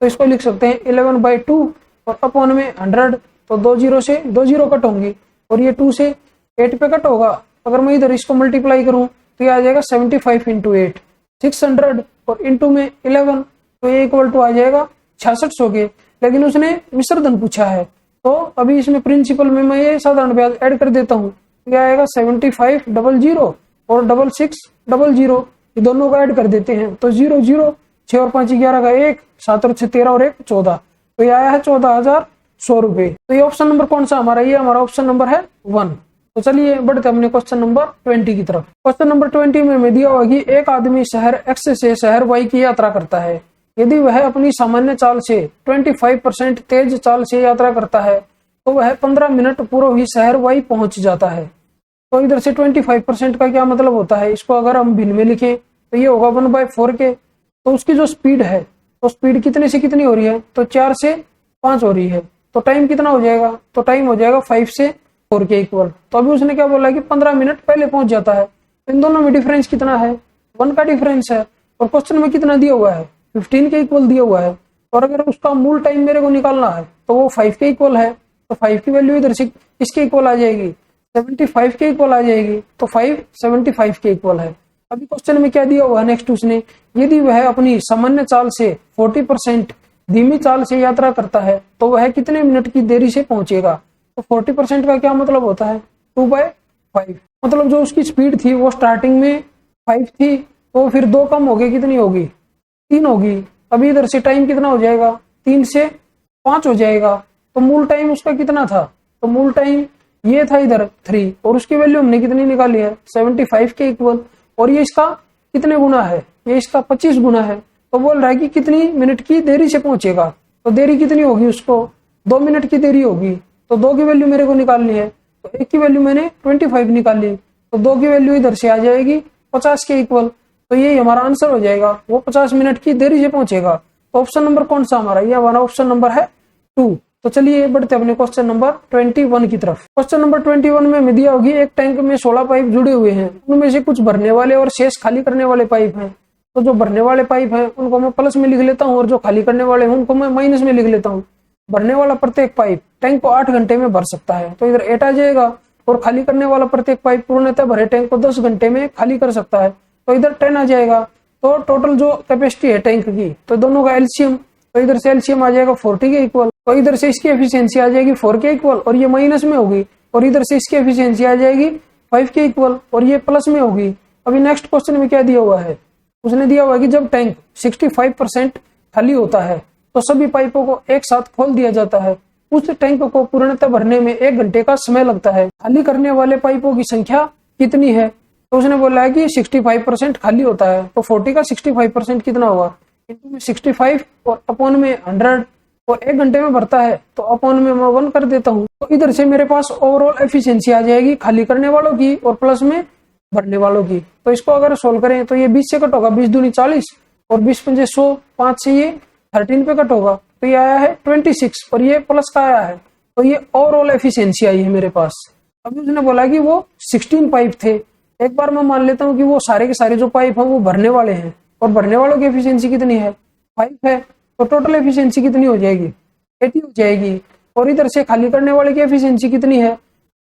तो इसको लिख सकते हैं 11/2 और अपॉन में 100, तो 2 0 से 2 0 कट होंगी और ये 2 से 8 पे कट होगा। अगर मैं इधर इसको मल्टीप्लाई करूं तो ये आ जाएगा 75 इंटू 8 600 और इंटू में 11, तो ये इक्वल टू आ जाएगा 6600 के। लेकिन उसने मिश्र धन पूछा है तो अभी इसमें प्रिंसिपल में मैं ये साधारण ब्याज ऐड कर देता हूँ, ये आएगा 7500 और 6600, ये दोनों को ऐड कर देते हैं तो 0 0 6 और 5 11 का 1, 7 और 6 13 और 1 14, तो ये आया है 14100 रुपए। तो ये ऑप्शन नंबर कौन सा हमारा, ये हमारा ऑप्शन नंबर है 1। तो चलिए बढ़ते हमने क्वेश्चन नंबर 20 की तरफ। क्वेश्चन नंबर 20 में हमें दिया हुआ कि एक आदमी शहर एक्स से शहर वाई की यात्रा करता है। यदि वह अपनी सामान्य चाल से 25% तेज चाल से यात्रा करता है तो वह 15 मिनट पूर्व ही शहर वाई पहुंच जाता है। तो इधर से 25% का क्या मतलब होता है, इसको अगर हम भिन्न में लिखें तो ये होगा 1/4 के। तो उसकी जो स्पीड है तो स्पीड कितने से कितनी हो रही है, तो 4 से 5 हो रही है। तो टाइम कितना हो जाएगा, तो टाइम हो जाएगा 5 से 4 के इक्वल। तो अभी उसने क्या बोला कि 15 मिनट पहले पहुंच जाता है। इन दोनों में डिफरेंस कितना है, 1 का डिफरेंस है और क्वेश्चन में कितना दिया हुआ है 15 के इक्वल दिया हुआ है। और अगर उसका मूल टाइम मेरे को निकालना है तो वो 5 के इक्वल है, तो 5 की वैल्यू इधर से इसके इक्वल आ जाएगी 75 के इक्वल आ जाएगी, तो 5 75 के इक्वल है। अभी क्वेश्चन में क्या दिया हुआ है नेक्स्ट, उसने यदि वह अपनी सामान्य चाल से 40% धीमी चाल से यात्रा करता है तो वह कितने मिनट की देरी से पहुंचेगा। तो 40% का क्या मतलब होता है 2/5, मतलब जो उसकी स्पीड थी वो स्टार्टिंग में 5 थी तो फिर 2 कम हो गई, कितनी होगी 3 होगी। अभी इधर से टाइम कितना हो जाएगा 3 से 5 हो जाएगा। तो मूल टाइम उसका कितना था, तो मूल टाइम ये था इधर 3 और उसकी वैल्यू हमने कितनी निकाली है 75 के इक्वल। और ये इसका कितने गुना है, ये इसका 25 गुना है। तो बोल रहा है कि कितनी मिनट की देरी से पहुंचेगा, तो देरी कितनी होगी उसको 2 मिनट की देरी होगी। तो 2 की वैल्यू मेरे को निकालनी है, तो 1 की वैल्यू मैंने 25 निकाली, तो 2 की वैल्यू इधर से आ जाएगी 50 के इक्वल। तो ये हमारा आंसर हो जाएगा, वो 50 मिनट की देरी से पहुंचेगा। तो ऑप्शन नंबर कौन सा हमारा, ये हमारा ऑप्शन नंबर है 2। तो चलिए बढ़ते अपने क्वेश्चन नंबर 21 की तरफ। क्वेश्चन नंबर 21 में हमें दिया होगी एक टैंक में 16 पाइप जुड़े हुए हैं, उनमें से कुछ भरने वाले और शेष खाली करने वाले पाइप हैं। तो जो भरने वाले पाइप हैं उनको मैं प्लस में लिख लेता हूँ और जो खाली करने वाले हैं उनको मैं माइनस में लिख लेता हूँ। भरने वाला प्रत्येक पाइप टैंक को 8 घंटे में भर सकता है, तो इधर 8 आ जाएगा। और खाली करने वाला प्रत्येक पाइप पूर्णतः भरे टैंक को 10 घंटे में खाली कर सकता है, तो इधर 10 आ जाएगा। तो टोटल जो कैपेसिटी है टैंक की, तो दोनों का एलसीएम, तो इधर से एलसीएम आ जाएगा 40 के इक्वल। तो इधर से इसकी एफिशिएंसी आ जाएगी 4 के इक्वल और ये माइनस में होगी, और इधर से इसकी एफिशिएंसी आ जाएगी 5 के इक्वल, और ये प्लस में होगी। अभी नेक्स्ट क्वेश्चन में क्या दिया हुआ है, उसने दिया हुआ है कि जब टैंक 65% खाली होता है तो सभी पाइपों को एक साथ खोल दिया जाता है। उस टैंक को पूर्णतः भरने में 1 घंटे का समय लगता है। खाली करने वाले पाइपों की संख्या कितनी है? तो उसने बोला है कि 65% खाली होता है, तो 40 का 65% कितना होगा, इंटू में 65 और अपॉन में 100, और 1 घंटे में भरता है तो अपॉन में मैं 1 कर देता हूँ। तो इधर से मेरे पास ओवरऑल एफिशिएंसी आ जाएगी खाली करने वालों की और प्लस में भरने वालों की। तो इसको अगर सोल्व करें तो ये 20 से कट होगा, 20 दूनी 40 और 20 पंजे 100, 5 से ये 13 पे कट होगा, तो ये आया है 26 और ये प्लस का आया है। तो ये ओवरऑल एफिशिएंसी आई है मेरे पास। अभी उसने बोला कि वो 16 पाइप थे। एक बार मैं मान लेता हूँ कि वो सारे के सारे जो पाइप हैं वो भरने वाले हैं, और भरने वालों की एफिशिएंसी कितनी है, 5 है, तो टोटल एफिशिएंसी कितनी हो जाएगी, 80 हो जाएगी। और इधर से खाली करने वाले की एफिशिएंसी कितनी है,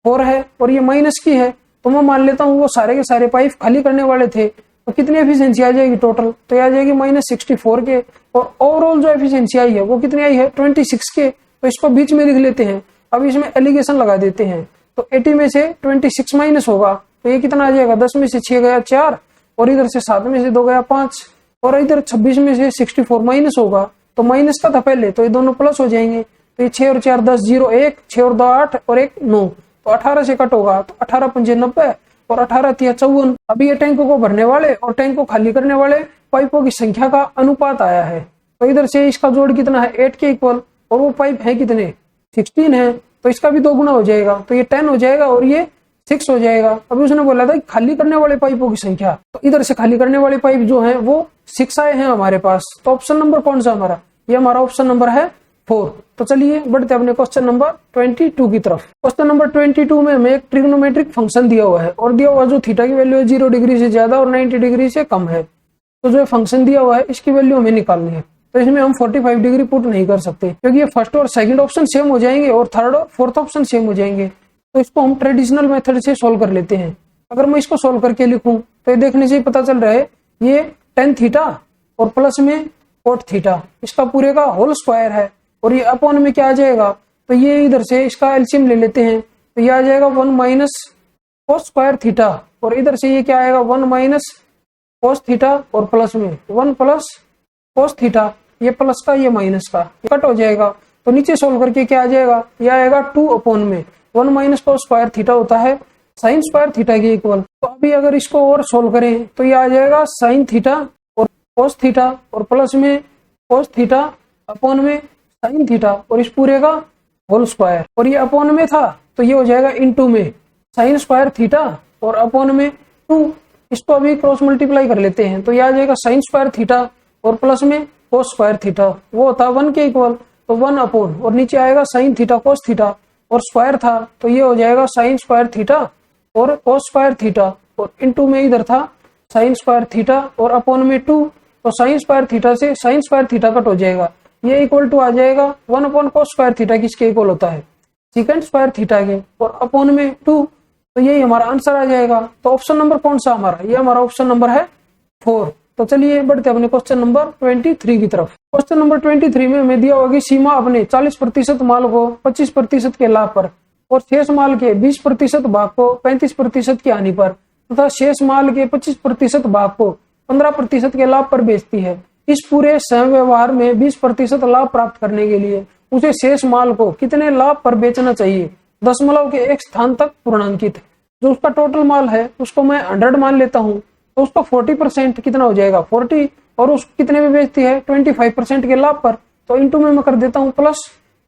4 है, और ये माइनस की है, तो मैं मान लेता हूँ वो सारे के सारे पाइप खाली करने वाले थे, तो कितनी एफिशिएंसी आ जाएगी टोटल, तो ये आ जाएगी -64 के। और ओवरऑल जो एफिशिएंसी आई है वो कितनी आई है, 26 के। तो इसको बीच में लिख लेते हैं, अब इसमें एलिगेशन लगा देते हैं। तो 80 में से 26 माइनस होगा, तो ये कितना आ जाएगा, 10 में से 6 गया 4, और इधर से 7 में से 2 गया 5, और इधर 26 में से 64 माइनस होगा, तो माइनस का था पहले, तो ये दोनों प्लस हो जाएंगे। तो ये 6 और 4 10, 0 1, 6 और 2 8 और 1 9, तो 18 से कट होगा, तो 18 पंजे 90 और 18 तिया 54। अभी ये टैंक को भरने वाले और टैंक को खाली करने वाले पाइपों की संख्या का अनुपात आया है। तो इधर से इसका जोड़ कितना है, 8 के इक्वल, और वो पाइप है कितने, 16 है, तो इसका भी 2 गुना हो जाएगा, तो ये 10 हो जाएगा और ये 6 हो जाएगा। अभी उसने बोला था खाली करने वाले पाइपों की संख्या, तो इधर से खाली करने वाले पाइप जो है वो 6 आए हैं हमारे पास। तो ऑप्शन नंबर कौन सा हमारा, ये हमारा ऑप्शन नंबर है 4। तो चलिए बढ़ते अपने क्वेश्चन नंबर 22 की तरफ। क्वेश्चन नंबर 22 में हमें एक ट्रिग्नोमेट्रिक फंक्शन दिया हुआ है, और दिया हुआ जो थीटा की वैल्यू है 0 डिग्री से ज्यादा और 90 डिग्री से कम है। तो जो फंक्शन दिया हुआ है इसकी वैल्यू हमें निकालनी है। तो इसमें हम 45 डिग्री पुट नहीं कर सकते, क्योंकि ये फर्स्ट और सेकंड ऑप्शन सेम हो जाएंगे और थर्ड और फोर्थ ऑप्शन सेम हो जाएंगे। तो इसको हम ट्रेडिशनल मेथड से सोल्व कर लेते हैं। अगर मैं इसको सोल्व करके लिखूं तो ये देखने से ही पता चल रहा है, ये tan थीटा और प्लस में cot थीटा, इसका पूरे का होल स्क्वायर है, और ये अपॉन में क्या आ जाएगा, तो ये इधर से इसका एलसीएम ले लेते हैं, तो ये आ जाएगा 1 माइनस cos स्क्वायर थीटा, और इधर से ये क्या आएगा 1 माइनस cos थीटा, और प्लस में 1 प्लस cos थीटा, ये प्लस का ये माइनस का कट हो जाएगा। तो नीचे सोल्व करके क्या आ जाएगा, ये आएगा 2 अपॉन में 1 माइनस cos स्क्वायर थीटा होता है sin स्क्वायर थीटा के इक्वल। तो अभी अगर इसको और सोल्व करें तो ये आ जाएगा sin थीटा और cos थीटा, और प्लस में cos थीटा अपॉन में sin थीटा, और इस पूरे का होल स्क्वायर, और ये अपॉन में था तो ये हो जाएगा इनटू में sin स्क्वायर थीटा और अपॉन में 2। इसको अभी क्रॉस मल्टीप्लाई कर लेते हैं, तो ये आ जाएगा sin स्क्वायर थीटा और प्लस में cos स्क्वायर थीटा, वो होता 1 के इक्वल, तो 1 अपॉन, और नीचे आएगा sin थीटा cos थीटा, और स्क्वायर था तो ये हो जाएगा sin स्क्वायर थीटा और cos स्क्वायर थीटा, और इनटू में इधर था sin स्क्वायर थीटा और अपॉन में 2, तो sin स्क्वायर थीटा से sin स्क्वायर थीटा कट हो जाएगा, ये इक्वल टू आ जाएगा 1 अपॉन cos स्क्वायर थीटा किसके इक्वल होता है, सेकंड स्क्वायर थीटा के, और अपॉन में 2, तो यही हमारा आंसर आ जाएगा। तो ऑप्शन नंबर कौन सा हमारा, ये हमारा ऑप्शन नंबर है 4। तो चलिए बढ़ते अपने क्वेश्चन नंबर 23 की तरफ। क्वेश्चन नंबर 23 में हमें दिया होगा सीमा अपने 40% माल को 25% के लाभ पर और शेष माल के 20% भाग को 35% की हानि पर तथा शेष माल के 25% भाग को 15% के लाभ पर बेचती है। इस पूरे व्यवहार में 20% लाभ प्राप्त करने के लिए उसे शेष माल को कितने लाभ पर बेचना चाहिए, दशमलव के एक स्थान तक पूर्णांकित। जो उसका टोटल माल है उसको मैं 100 मान लेता हूँ, तो उसका 40% कितना हो जाएगा 40, और उस कितने में बेचती है 25% के लाभ पर, तो इंटू में मैं कर देता हूँ प्लस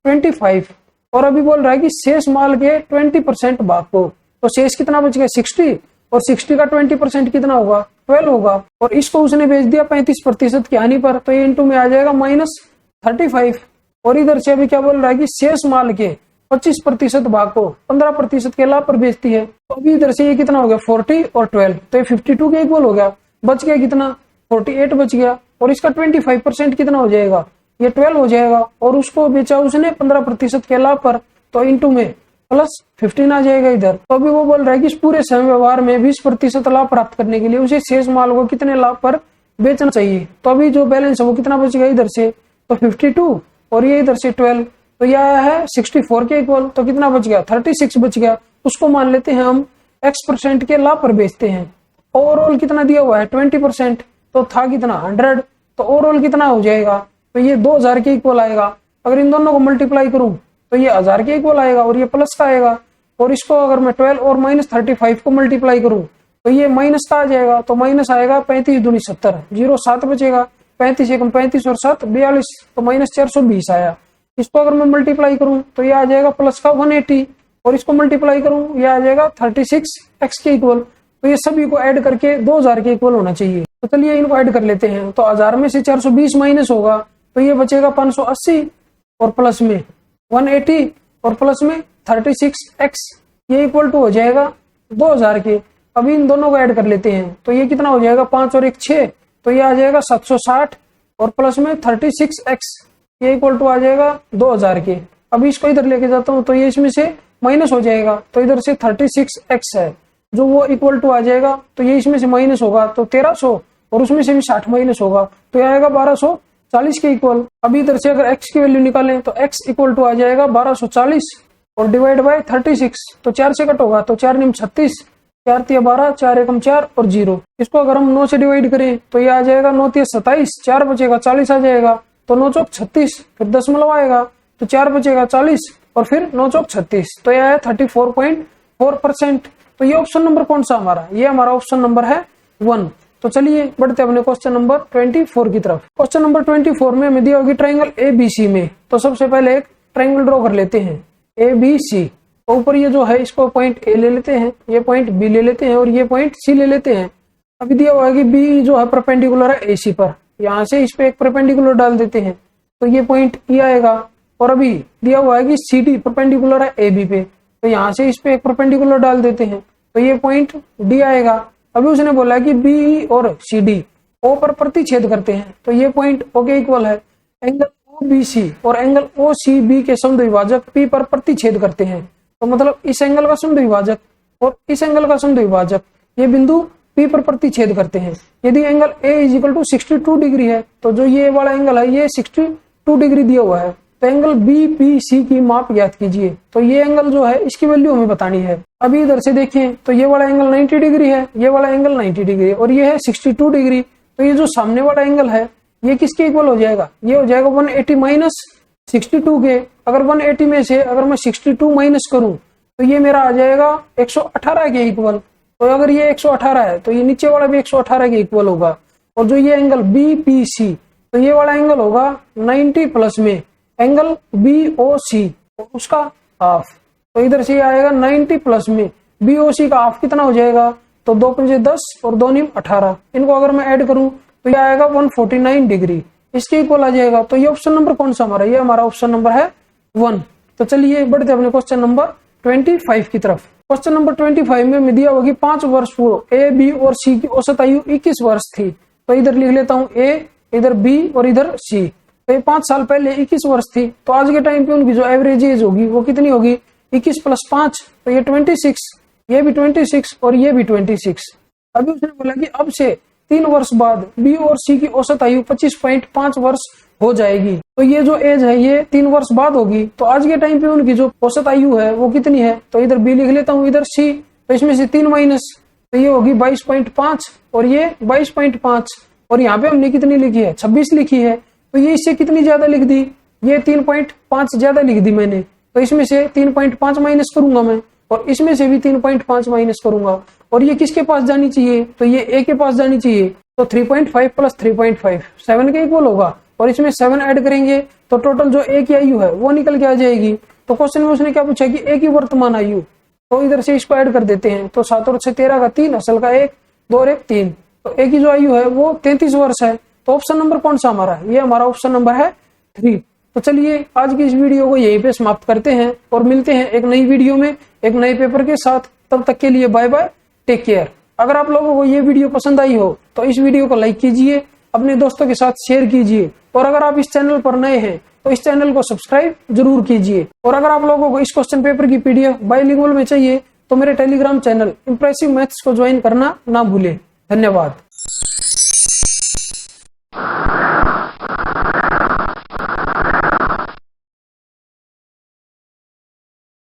25। और अभी बोल रहा है कि शेष माल के 20% भाग को, तो शेष कितना बच गया 60, और 60 का 20% कितना होगा 12 होगा, और इसको उसने बेच दिया 35% की हानि पर, तो ये इंटू में आ जाएगा -35। और इधर से अभी क्या बोल रहा है कि शेष माल के 25% भाग को 15% के लाभ पर बेचती है, तो अभी इधर से ये कितना हो गया 40 और 12, तो ये 52 के इक्वल हो गया। बच गया कितना 48 बच गया, और इसका 25% कितना हो जाएगा ये 12 हो जाएगा, और उसको बेचा उसने 15% के लाभ पर, तो इंटू में प्लस 15 आ जाएगा इधर। तो अभी वो बोल रहा है कि इस पूरे व्यवहार में 20% लाभ प्राप्त करने के लिए उसे शेष माल को कितने लाभ पर बेचना चाहिए। तो अभी जो बैलेंस है वो कितना बच गया इधर से, तो 52, और ये इधर से 12, तो यह आया है 64 के इक्वल, तो कितना बच गया 36 बच गया। उसको मान लेते हैं हम x% के लाभ पर बेचते हैं। ओवरऑल कितना दिया हुआ है 20%, तो था कितना 100, तो ओवरऑल कितना हो जाएगा, तो ये 2000 के इक्वल आएगा। अगर इन दोनों को मल्टीप्लाई करूं तो ये 1000 के इक्वल आएगा और ये प्लस का आएगा। और इसको अगर मैं 12 और -35 को मल्टीप्लाई करूं तो ये माइनस का आ जाएगा, तो माइनस आएगा 35 दूनी 70, 0 7 बचेगा, 35 एकम 35 और 7 42, तो -420 आया। इसको अगर मैं मल्टीप्लाई करूं तो ये आ जाएगा प्लस का 180, और इसको मल्टीप्लाई करूं ये आ जाएगा 36x के इक्वल। तो ये सभी को ऐड करके 2000 के इक्वल होना चाहिए। तो चलिए इनको ऐड कर लेते हैं। तो 1000 में से 420 माइनस होगा तो ये बचेगा 580 और प्लस में 180 और प्लस में 36x, ये इक्वल टू हो जाएगा 2000 के। अभी इन दोनों को ऐड कर लेते हैं तो ये कितना हो जाएगा 5 और 1 6, तो ये आ जाएगा 760 और प्लस में 36x, ये इक्वल टू आ जाएगा 2000 के। अभी इसको इधर लेके जाता हूँ तो ये इसमें से माइनस हो जाएगा, तो इधर से 36x है जो वो इक्वल टू आ जाएगा, तो ये इसमें से माइनस होगा तो 1300 और उसमें से भी 60 माइनस होगा तो ये आएगा 1240 के इक्वल। अभी इधर से अगर x की वैल्यू निकालें तो x इक्वल टू आ जाएगा 1240 और डिवाइड बाय 36, तो 4 से कट होगा तो 4 निम 36, 4 तिया 12, 4 एकम 4 और 0। इसको अगर हम 9 से डिवाइड करें तो ये आ जाएगा 9 तिया 27, 4 बचेगा 40 आ जाएगा, तो 9 चौक 36, फिर दशमलव आएगा तो 4 बचेगा 40 और फिर 9 चौक 36, तो यह है 34.4%। तो ये ऑप्शन नंबर कौन सा हमारा, ये हमारा ऑप्शन नंबर है 1। तो चलिए बढ़ते अपने क्वेश्चन नंबर 24 की तरफ। क्वेश्चन नंबर 24 में हमें दिया होगी ट्राइंगल ABC में। तो सबसे पहले एक ट्राइंगल ड्रॉ कर लेते हैं ABC। ऊपर ये जो है इसको पॉइंट A ले लेते हैं, ये पॉइंट B ले लेते हैं और ये पॉइंट C ले लेते हैं। अभी दिया हुआ है कि B जो है परपेंडिकुलर है AC पर, यहाँ से इस पे एक परपेंडिकुलर डाल देते हैं तो ये पॉइंट E आएगा। और अभी दिया हुआ है कि CD परपेंडिकुलर है AB पे, तो यहाँ से इस पे एक परपेंडिकुलर डाल देते हैं तो ये पॉइंट D आएगा। अभी उसने बोला कि BE और CD O पर प्रतिच्छेद करते हैं, तो ये पॉइंट O के इक्वल है। एंगल OBC और एंगल OCB के समद्विभाजक P पर प्रतिच्छेद करते हैं, तो मतलब इस एंगल का समद्विभाजक और इस एंगल का समद्विभाजक ये बिंदु P पर प्रतिच्छेद करते हैं। यदि एंगल A = 62 डिग्री है तो जो ये वाला एंगल है ये 62 डिग्री दिया हुआ है, तो एंगल BPC की माप ज्ञात कीजिए। तो ये एंगल जो है इसकी वैल्यू हमें बतानी है। अभी इधर से देखें तो ये वाला एंगल 90 डिग्री है, ये वाला एंगल 90 डिग्री और ये है 62 डिग्री। तो ये जो सामने वाला एंगल है ये किसके इक्वल हो जाएगा, ये हो जाएगा 180 माइनस 62 के। अगर 180 में से अगर मैं 62 माइनस करूं तो ये मेरा आ जाएगा 118 के इक्वल। तो अगर ये 118 है तो ये नीचे वाला भी 118 के इक्वल होगा। और जो ये एंगल BPC, तो ये वाला एंगल होगा 90 प्लस में एंगल BOC और उसका हाफ, तो इधर से आएगा 90 प्लस में BOC का हाफ कितना हो जाएगा, तो 2 पंजे 10 और 2 निम 18। इनको अगर मैं ऐड करूं तो ये आएगा 149 डिग्री, इसके इक्वल आ जाएगा। तो ये ऑप्शन नंबर कौन सा हमारा, ये हमारा ऑप्शन नंबर है 1। तो चलिए बढ़ते अपने क्वेश्चन नंबर 25 की तरफ। क्वेश्चन नंबर 25 में हमें दिया होगी 5 वर्ष पूर्व A, B और C की औसत आयु 21 वर्ष थी। तो इधर लिख लेता हूँ A, इधर B और इधर C। तो ये 5 साल पहले 21 वर्ष थी, तो आज के टाइम पे उनकी जो एवरेज एज होगी वो कितनी होगी, 21 प्लस 5, तो ये 26, ये भी 26 और ये भी 26। अभी उसने बोला कि अब से 3 वर्ष बाद B और C की औसत आयु 25.5 वर्ष हो जाएगी। तो ये जो एज है ये 3 वर्ष बाद होगी, तो आज के टाइम पे उनकी जो औसत आयु है वो कितनी है, तो इधर B लिख लेता हूँ, इधर C, तो इसमें से 3 माइनस, तो ये होगी 22.5 और ये 22.5 और यहाँ पे हमने कितनी लिखी है 26 लिखी है, तो ये इससे कितनी ज्यादा लिख दी, ये 3.5 ज्यादा लिख दी मैंने। तो इसमें से 3.5 माइनस करूंगा मैं और इसमें से भी 3.5 माइनस करूंगा और ये किसके पास जानी चाहिए, तो ये A के पास जानी चाहिए। तो 3.5 प्लस 3.5 7 के इक्वल होगा और इसमें 7 ऐड करेंगे तो टोटल जो A की आयु है वो निकल के आ जाएगी। तो क्वेश्चन में उसने क्या पूछा कि A की वर्तमान आयु, तो इधर से इसको ऐड कर देते हैं। तो 7 और 6 13 का 3, असल का 1, 2 और 1 3, तो A की जो आयु है वो 33 वर्ष है। तो ऑप्शन नंबर कौन सा हमारा है, ये हमारा ऑप्शन नंबर है 3। तो चलिए आज की इस वीडियो को यहीं पे समाप्त करते हैं और मिलते हैं एक नई वीडियो में एक नए पेपर के साथ। तब तक के लिए बाय बाय, टेक केयर। अगर आप लोगों को ये वीडियो पसंद आई हो तो इस वीडियो को लाइक कीजिए, अपने दोस्तों के साथ शेयर कीजिए और अगर आप इस चैनल पर नए हैं तो इस चैनल को सब्सक्राइब जरूर कीजिए। और अगर आप लोगों को इस क्वेश्चन पेपर की PDF बाइलिंगुअल में चाहिए तो मेरे टेलीग्राम चैनल इंप्रेसिव मैथ्स को ज्वाइन करना ना भूलें। धन्यवाद।